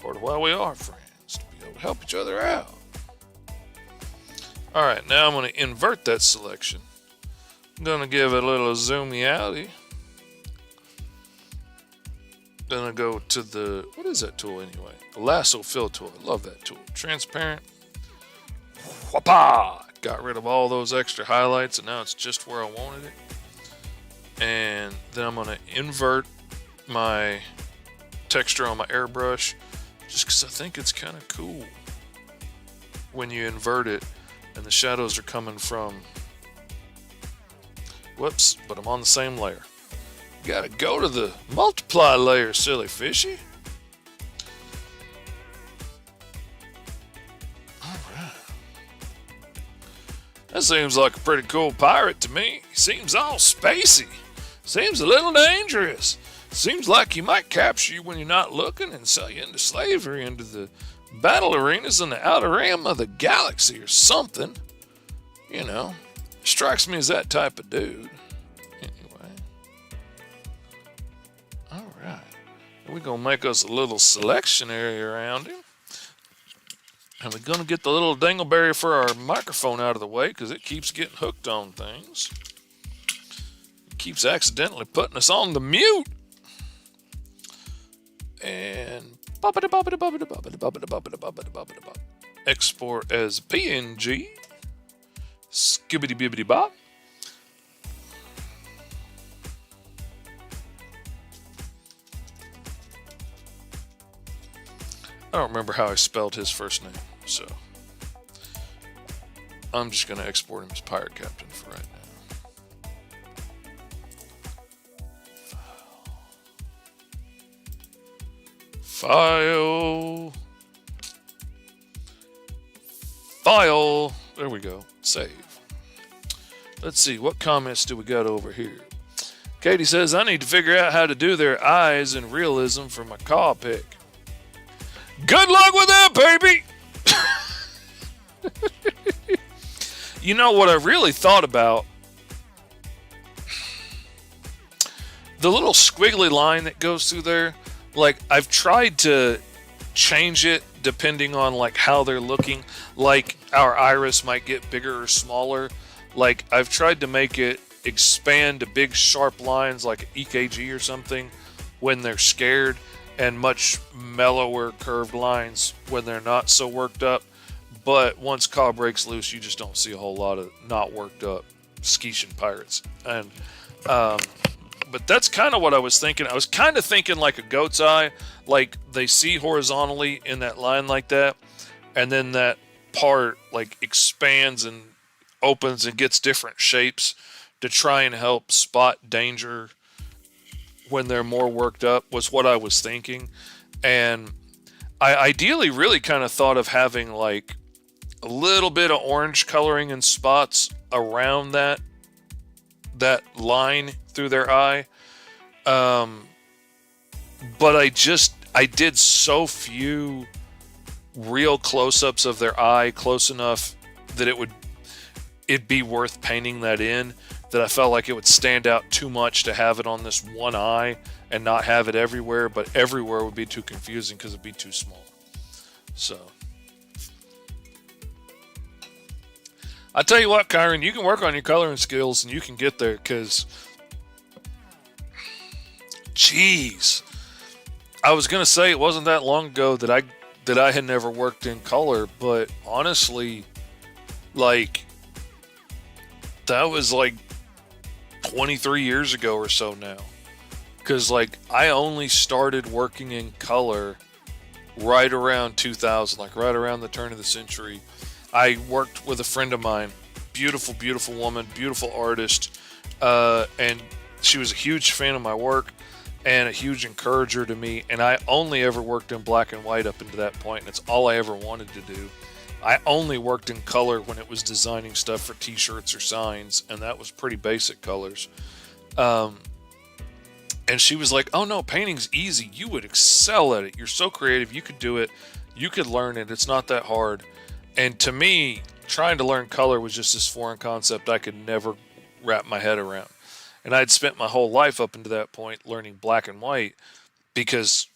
Part of why we are friends, to be able to help each other out. Alright, now I'm going to invert that selection. I'm going to give it a little zoomiality. Then I go to the, what is that tool anyway? The lasso fill tool. I love that tool. Transparent. Whoopah! Got rid of all those extra highlights, and now it's just where I wanted it. And then I'm going to invert my texture on my airbrush, just because I think it's kind of cool when you invert it and the shadows are coming from, whoops, but I'm on the same layer. Gotta go to the multiply layer, silly fishy. Alright. That seems like a pretty cool pirate to me. He seems all spacey. Seems a little dangerous. Seems like he might capture you when you're not looking and sell you into slavery, into the battle arenas in the outer rim of the galaxy or something. Strikes me as that type of dude. Alright, we're going to make us a little selection area around him. And we're going to get the little dingleberry for our microphone out of the way, because it keeps getting hooked on things. It keeps accidentally putting us on the mute. And export as PNG. Skibbity bibbity bop. I don't remember how I spelled his first name, so I'm just going to export him as Pirate Captain for right now. File. There we go. Save. Let's see, what comments do we got over here? Katie says, I need to figure out how to do their eyes in realism for my call pick. Good luck with that, baby! You know what I really thought about? The little squiggly line that goes through there. Like, I've tried to change it depending on like how they're looking. Like, our iris might get bigger or smaller. Like, I've tried to make it expand to big sharp lines like EKG or something when they're scared, and much mellower curved lines when they're not so worked up. But once Ka breaks loose, you just don't see a whole lot of not worked up Skeetian pirates. And but that's kind of what I was thinking. I was kind of thinking like a goat's eye, like they see horizontally in that line like that, and then that part like expands and opens and gets different shapes to try and help spot danger when they're more worked up, was what I was thinking. And I ideally really kind of thought of having like a little bit of orange coloring and spots around that line through their eye. But I did so few real close-ups of their eye close enough that it'd be worth painting that in, that I felt like it would stand out too much to have it on this one eye and not have it everywhere, but everywhere would be too confusing because it'd be too small. So I tell you what, Kyron, you can work on your coloring skills and you can get there, because jeez, I was gonna say it wasn't that long ago that I had never worked in color, but honestly, like, that was like 23 years ago or so now. Because like, I only started working in color right around 2000, like right around the turn of the century. I worked with a friend of mine, beautiful, beautiful woman, beautiful artist, and she was a huge fan of my work and a huge encourager to me. And I only ever worked in black and white up until that point, and it's all I ever wanted to do. I only worked in color when it was designing stuff for t-shirts or signs, and that was pretty basic colors. And she was like, oh no, painting's easy. You would excel at it. You're so creative. You could do it. You could learn it. It's not that hard. And to me, trying to learn color was just this foreign concept I could never wrap my head around. And I'd spent my whole life up until that point learning black and white, because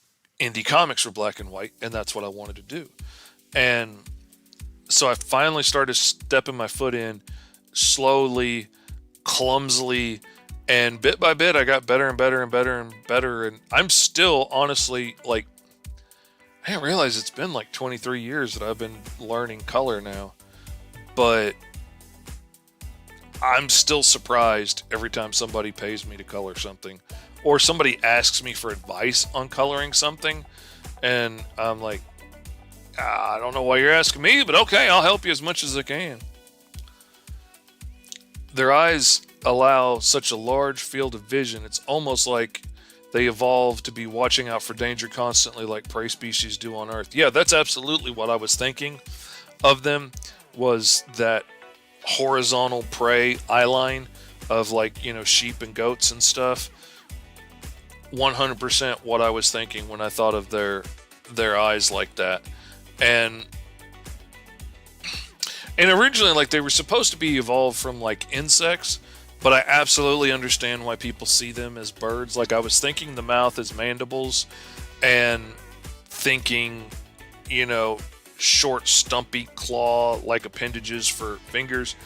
indie comics were black and white, and that's what I wanted to do. And so I finally started stepping my foot in slowly, clumsily, and bit by bit I got better and better and better and better. And I'm still, honestly, like, I didn't realize it's been like 23 years that I've been learning color now. But I'm still surprised every time somebody pays me to color something, or somebody asks me for advice on coloring something, and I'm like, I don't know why you're asking me, but okay, I'll help you as much as I can. Their eyes allow such a large field of vision. It's almost like they evolved to be watching out for danger constantly, like prey species do on Earth. Yeah, that's absolutely what I was thinking of them, was that horizontal prey eye line of, like, you know, sheep and goats and stuff. 100% what I was thinking when I thought of their eyes like that. And originally, like, they were supposed to be evolved from like insects, but I absolutely understand why people see them as birds. Like, I was thinking the mouth as mandibles, and thinking, you know, short, stumpy claw-like appendages for fingers.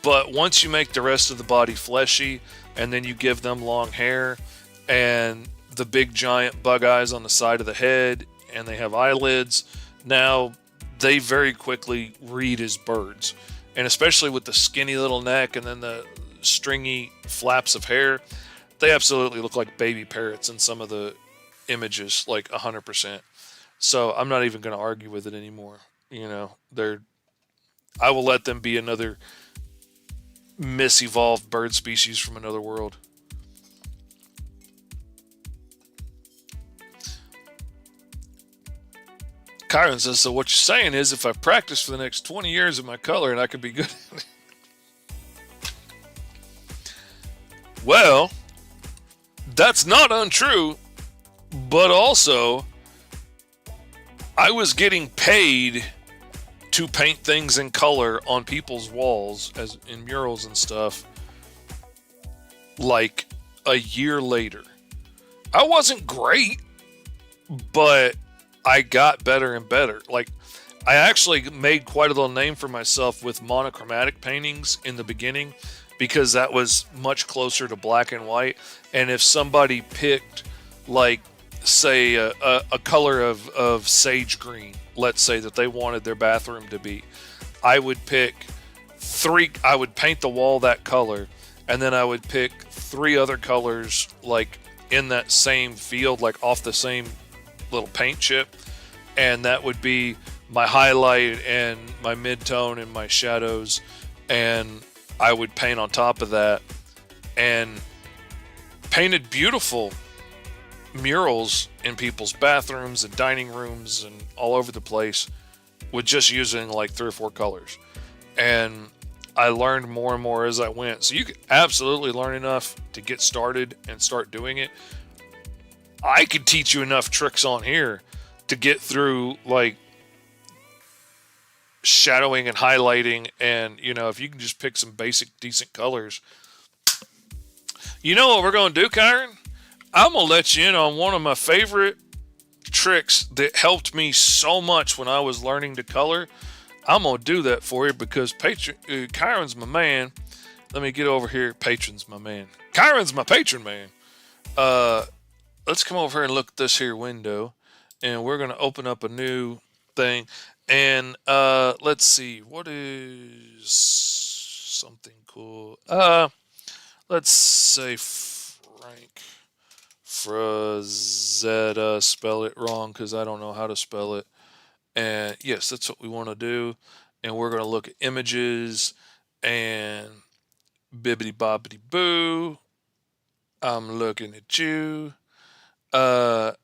But once you make the rest of the body fleshy, and then you give them long hair, and the big giant bug eyes on the side of the head, and they have eyelids, now they very quickly read as birds. And especially with the skinny little neck and then the stringy flaps of hair, they absolutely look like baby parrots in some of the images, like 100%. So I'm not even going to argue with it anymore. You know, I will let them be another misevolved bird species from another world. Kyron says, so what you're saying is, if I practice for the next 20 years of my color, and I could be good at it. Well, That's not untrue, but also I was getting paid to paint things in color on people's walls as in murals and stuff like a year later. I wasn't great, but I got better and better. Like I actually made quite a little name for myself with monochromatic paintings in the beginning because that was much closer to black and white. And if somebody picked, like, say, a color of sage green, let's say that they wanted their bathroom to be, I would pick I would paint the wall that color, and then I would pick three other colors, like in that same field, like off the same little paint chip, and that would be my highlight and my midtone and my shadows, and I would paint on top of that and painted beautiful murals in people's bathrooms and dining rooms and all over the place with just using like three or four colors. And I learned more and more as I went. So you can absolutely learn enough to get started and start doing it. I could teach you enough tricks on here to get through like shadowing and highlighting, and if you can just pick some basic decent colors. You know what we're going to do, Kyron? I'm going to let you in on one of my favorite tricks that helped me so much when I was learning to color. I'm going to do that for you because Kyron's my man. Let me get over here. Patron's my man. Kyron's my patron man. Let's come over here and look at this here window, and we're going to open up a new thing. And let's see, what is something cool? Let's say Frank Frazetta. Spell it wrong because I don't know how to spell it. And yes, that's what we want to do. And we're going to look at images and bibbity bobbity boo. I'm looking at you. Let's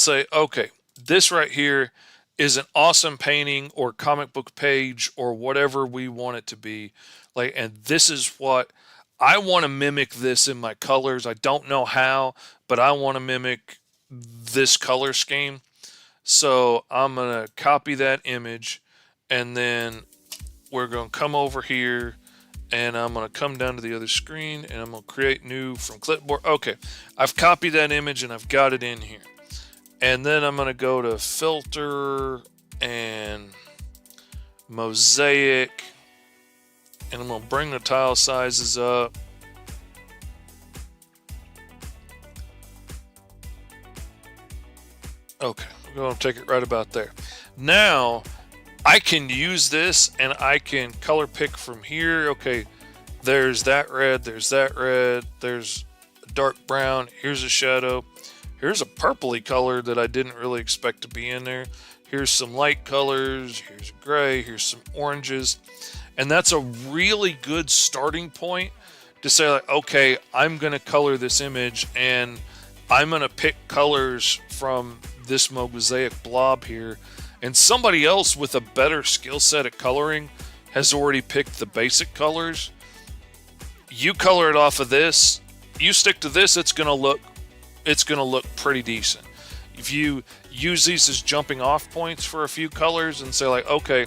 say, okay, this right here is an awesome painting or comic book page or whatever we want it to be. Like, and this is what I want to mimic this in my colors. I don't know how, but I want to mimic this color scheme. So I'm going to copy that image, and then we're going to come over here, and I'm going to come down to the other screen, and I'm going to create new from clipboard. Okay, I've copied that image and I've got it in here. And then I'm going to go to filter and mosaic, and I'm going to bring the tile sizes up. Okay, we're going to take it right about there. Now I can use this and I can color pick from here. Okay, there's that red, there's a dark brown, here's a shadow, here's a purpley color that I didn't really expect to be in there. Here's some light colors, here's gray, here's some oranges. And that's a really good starting point to say, like, okay, I'm going to color this image and I'm going to pick colors from this mosaic blob here. And somebody else with a better skill set at coloring has already picked the basic colors. You color it off of this, you stick to this, it's going to look pretty decent. If you use these as jumping off points for a few colors and say, like, okay,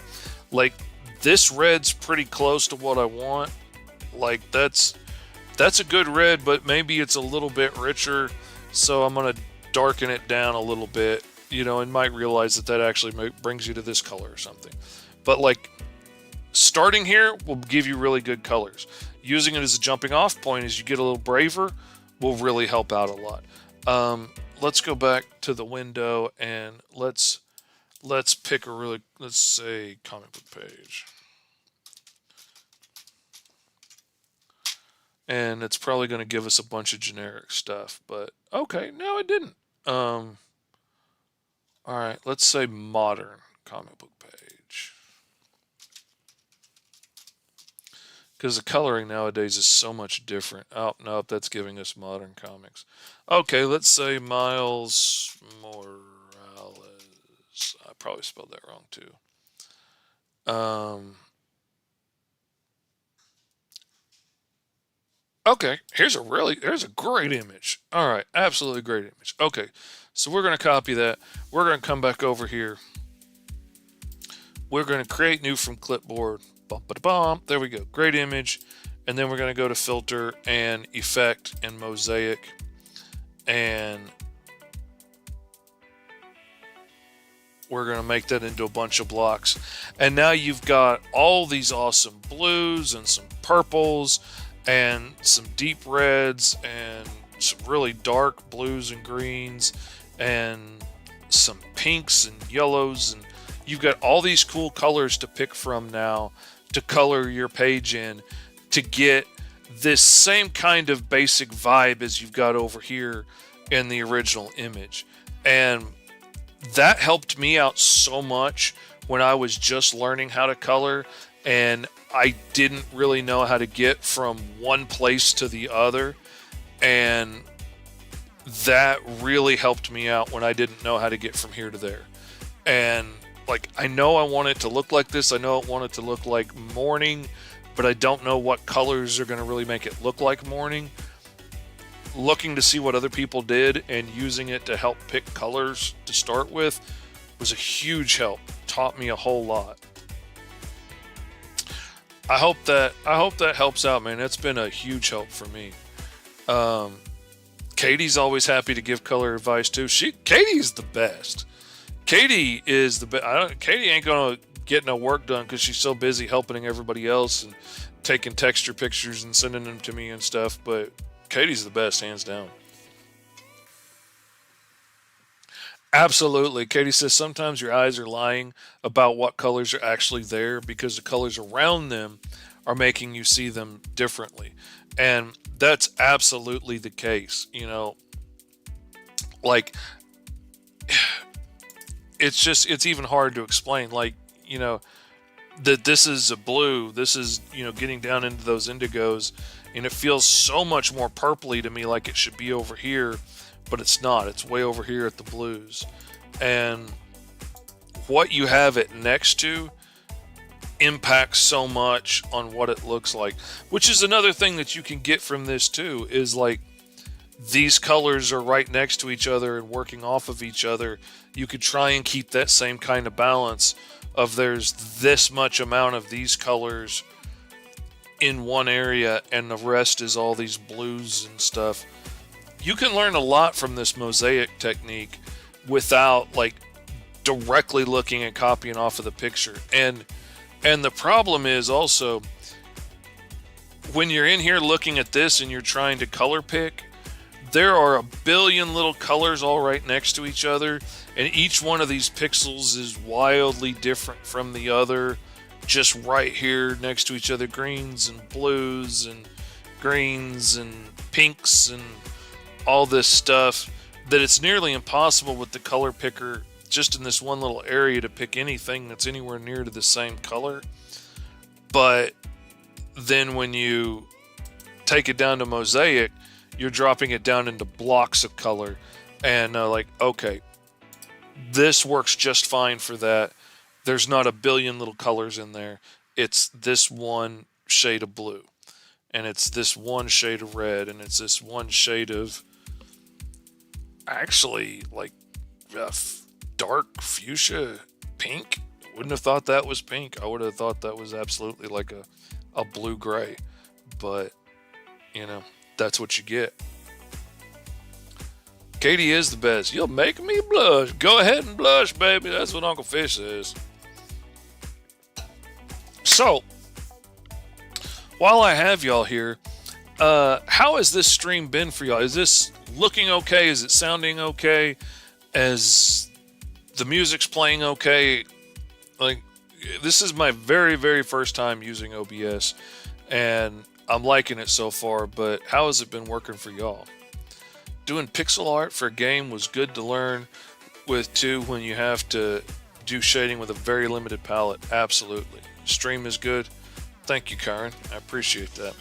like this red's pretty close to what I want. Like that's a good red, but maybe it's a little bit richer. So I'm going to darken it down a little bit, and might realize that actually brings you to this color or something. But like starting here will give you really good colors. Using it as a jumping off point as you get a little braver will really help out a lot. Let's go back to the window and let's pick let's say comic book page. And it's probably going to give us a bunch of generic stuff, but okay, no, it didn't. All right, let's say modern comic book page. Because the coloring nowadays is so much different. Oh, nope, that's giving us modern comics. Okay, let's say Miles Morales. I probably spelled that wrong too. Okay, here's a great image. All right, absolutely great image. Okay, so we're gonna copy that. We're gonna come back over here. We're gonna create new from clipboard. Bum, ba, bum. There we go. Great image. And then we're gonna go to filter and effect and mosaic, and we're going to make that into a bunch of blocks. And now you've got all these awesome blues and some purples and some deep reds and some really dark blues and greens and some pinks and yellows. And you've got all these cool colors to pick from now to color your page in to get this same kind of basic vibe as you've got over here in the original image. And that helped me out so much when I was just learning how to color and I didn't really know how to get from one place to the other. And that really helped me out when I didn't know how to get from here to there. And like, I know I want it to look like this. I know I want it to look like morning, but I don't know what colors are going to really make it look like morning. Looking to see what other people did and using it to help pick colors to start with was a huge help. Taught me a whole lot. I hope that helps out, man. It's been a huge help for me. Katie's always happy to give color advice too. Katie's the best. Katie is the best. Katie ain't gonna get no work done because she's so busy helping everybody else and taking texture pictures and sending them to me and stuff. But Katie's the best, hands down. Absolutely. Katie says sometimes your eyes are lying about what colors are actually there because the colors around them are making you see them differently. And that's absolutely the case. You know, like, it's even hard to explain. Like, you know, that this is a blue, this is, you know, getting down into those indigos, and it feels so much more purpley to me, like it should be over here, but it's not. It's way over here at the blues. And what you have it next to impacts so much on what it looks like, which is another thing that you can get from this too, is like, these colors are right next to each other and working off of each other. You could try and keep that same kind of balance of there's this much amount of these colors in one area and the rest is all these blues and stuff. You can learn a lot from this mosaic technique without like directly looking and copying off of the picture. And the problem is also when you're in here looking at this and you're trying to color pick, there are a billion little colors all right next to each other, and each one of these pixels is wildly different from the other, just right here next to each other. Greens and blues and greens and pinks and all this stuff, that it's nearly impossible with the color picker just in this one little area to pick anything that's anywhere near to the same color. But then when you take it down to mosaic, you're dropping it down into blocks of color, and like, okay, this works just fine for that. There's not a billion little colors in there. It's this one shade of blue, and it's this one shade of red, and it's this one shade of actually like dark fuchsia pink. Wouldn't have thought that was pink. I would have thought that was absolutely like a blue gray, but you know, that's what you get. Katie is the best. You'll make me blush. Go ahead and blush, baby. That's what Uncle Fish says. So, while I have y'all here, how has this stream been for y'all? Is this looking okay? Is it sounding okay? As the music's playing okay? Like, this is my very, very first time using OBS, and I'm liking it so far, but how has it been working for y'all? Doing pixel art for a game was good to learn with too when you have to do shading with a very limited palette. Absolutely. Stream is good. Thank you, Karen. I appreciate that.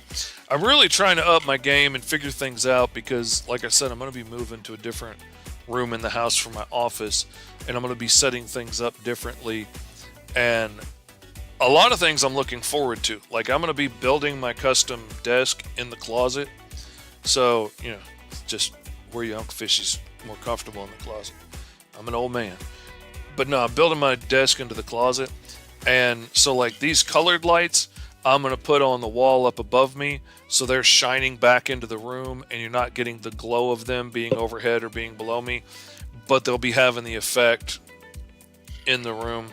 I'm really trying to up my game and figure things out because, like I said, I'm going to be moving to a different room in the house for my office, and I'm going to be setting things up differently. And a lot of things I'm looking forward to. Like, I'm going to be building my custom desk in the closet. So, just where your Uncle Fishy's more comfortable in the closet. I'm an old man. But no, I'm building my desk into the closet. And so, like, these colored lights, I'm going to put on the wall up above me so they're shining back into the room and you're not getting the glow of them being overhead or being below me. But they'll be having the effect in the room.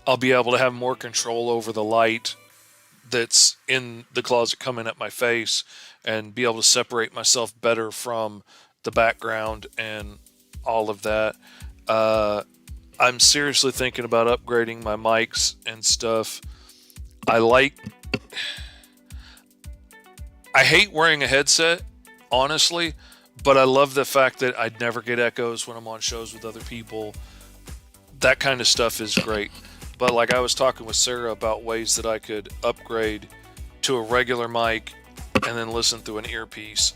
I'll be able to have more control over the light that's in the closet coming at my face and be able to separate myself better from the background and all of that. I'm seriously thinking about upgrading my mics and stuff. I hate wearing a headset, honestly, but I love the fact that I'd never get echoes when I'm on shows with other people. That kind of stuff is great. But like I was talking with Sarah about ways that I could upgrade to a regular mic and then listen through an earpiece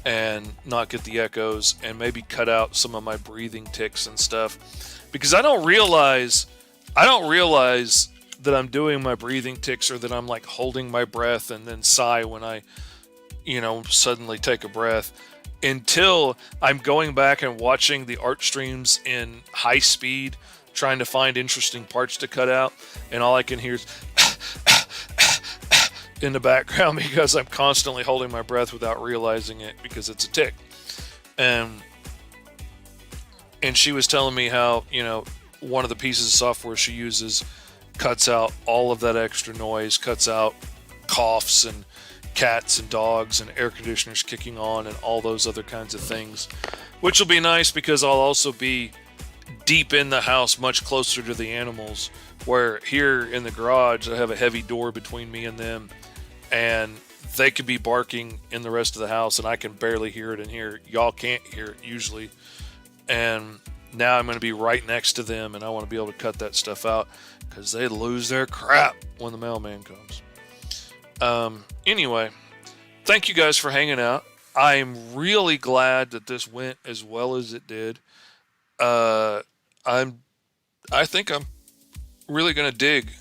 and not get the echoes and maybe cut out some of my breathing tics and stuff. Because I don't realize that I'm doing my breathing tics or that I'm like holding my breath and then sigh when I, suddenly take a breath until I'm going back and watching the art streams in high speed trying to find interesting parts to cut out, and all I can hear is in the background because I'm constantly holding my breath without realizing it because it's a tic. And she was telling me how, one of the pieces of software she uses cuts out all of that extra noise, cuts out coughs and cats and dogs and air conditioners kicking on and all those other kinds of things, which will be nice because I'll also be deep in the house, much closer to the animals, where here in the garage I have a heavy door between me and them, and they could be barking in the rest of the house and I can barely hear it in here. Y'all can't hear it usually. And now I'm going to be right next to them, and I want to be able to cut that stuff out because they lose their crap when the mailman comes. Anyway, thank you guys for hanging out. I'm really glad that this went as well as it did. I think I'm really going to dig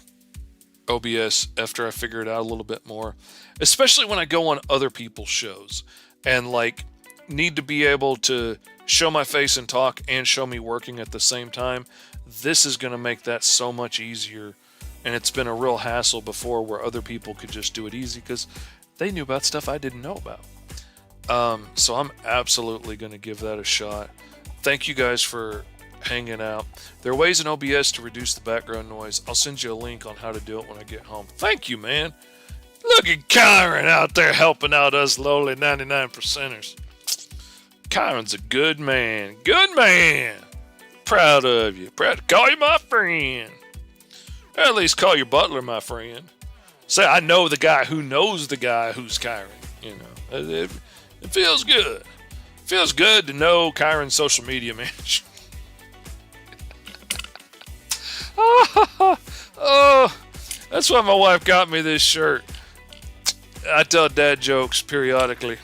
OBS after I figure it out a little bit more, especially when I go on other people's shows and like need to be able to show my face and talk and show me working at the same time. This is going to make that so much easier. And it's been a real hassle before where other people could just do it easy because they knew about stuff I didn't know about. So I'm absolutely going to give that a shot. Thank you guys for hanging out. There are ways in OBS to reduce the background noise. I'll send you a link on how to do it when I get home. Thank you, man. Look at Kyron out there helping out us lowly 99%ers. Kyron's a good man. Good man. Proud of you. Proud to call you my friend. Or at least call your butler my friend. Say I know the guy who knows the guy who's Kyron. It feels good. It feels good to know Kyron's social media manager. Oh, that's why my wife got me this shirt. I tell dad jokes periodically.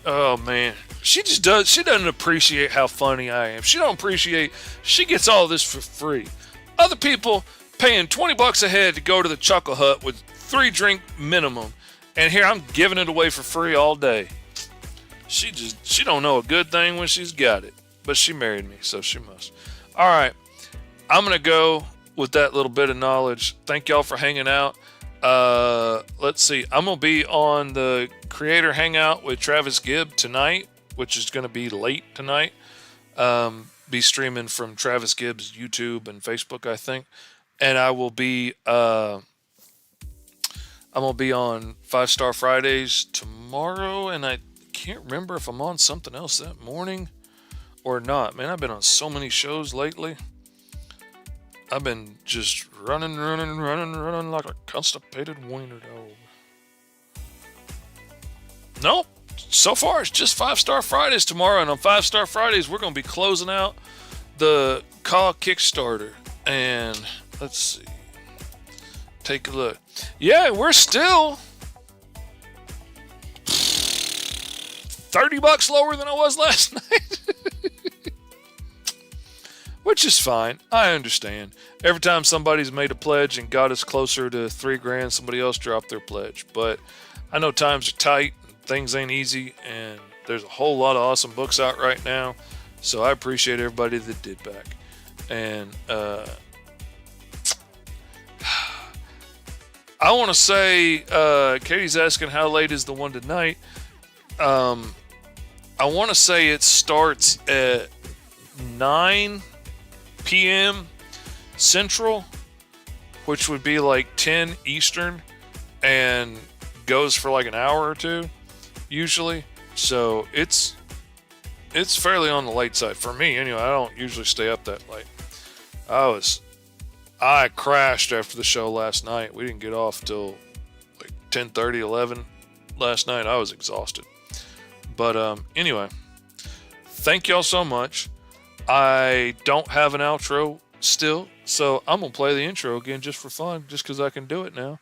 Oh man, she doesn't appreciate how funny I am. She gets all this for free. Other people paying $20 a head to go to the Chuckle Hut with 3 drink minimum, and here I'm giving it away for free all day. She don't know a good thing when she's got it, but she married me, so she must. All right, I'm gonna go with that little bit of knowledge. Thank y'all for hanging out. Let's see. I'm gonna be on the Creator Hangout with Travis Gibb tonight, which is gonna be late tonight. Be streaming from Travis Gibb's YouTube and Facebook, I think. And I will be I'm gonna be on 5 Star Fridays tomorrow, and I can't remember if I'm on something else that morning or not. Man, I've been on so many shows lately. I've been just running like a constipated wiener dog. Nope. So far, it's just 5 Star Fridays tomorrow, and on 5 Star Fridays, we're going to be closing out the Caw Kickstarter. And let's see. Take a look. Yeah, we're still $30 lower than I was last night. which is fine. I understand. Every time somebody's made a pledge and got us closer to $3,000, somebody else dropped their pledge. But I know times are tight, and things ain't easy, and there's a whole lot of awesome books out right now. So I appreciate everybody that did back. And I want to say, Katie's asking how late is the one tonight. I want to say it starts at 9 p.m. Central, which would be like 10 Eastern, and goes for like an hour or two, usually. So it's fairly on the late side for me. Anyway, I don't usually stay up that late. I crashed after the show last night. We didn't get off till like 10:30, 11 last night. I was exhausted. But anyway, thank y'all so much. I don't have an outro still, so I'm going to play the intro again just for fun, just because I can do it now.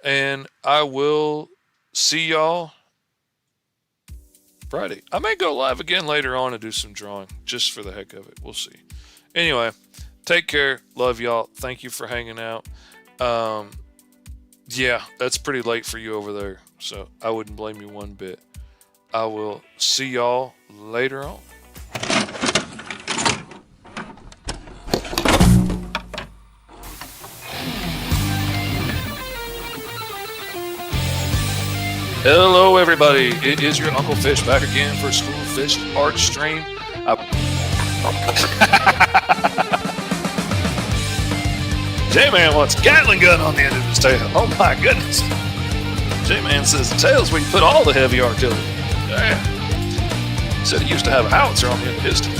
And I will see y'all Friday. I may go live again later on and do some drawing, just for the heck of it. We'll see. Anyway, take care. Love y'all. Thank you for hanging out. Yeah, that's pretty late for you over there, so I wouldn't blame you one bit. I will see y'all later on. Hello, everybody. It is your Uncle Fish back again for a School of Fish art stream. J-Man wants a Gatling gun on the end of his tail. Oh my goodness. J-Man says the tail's where you put all the heavy artillery. Damn. He said he used to have a howitzer on the end of his tail.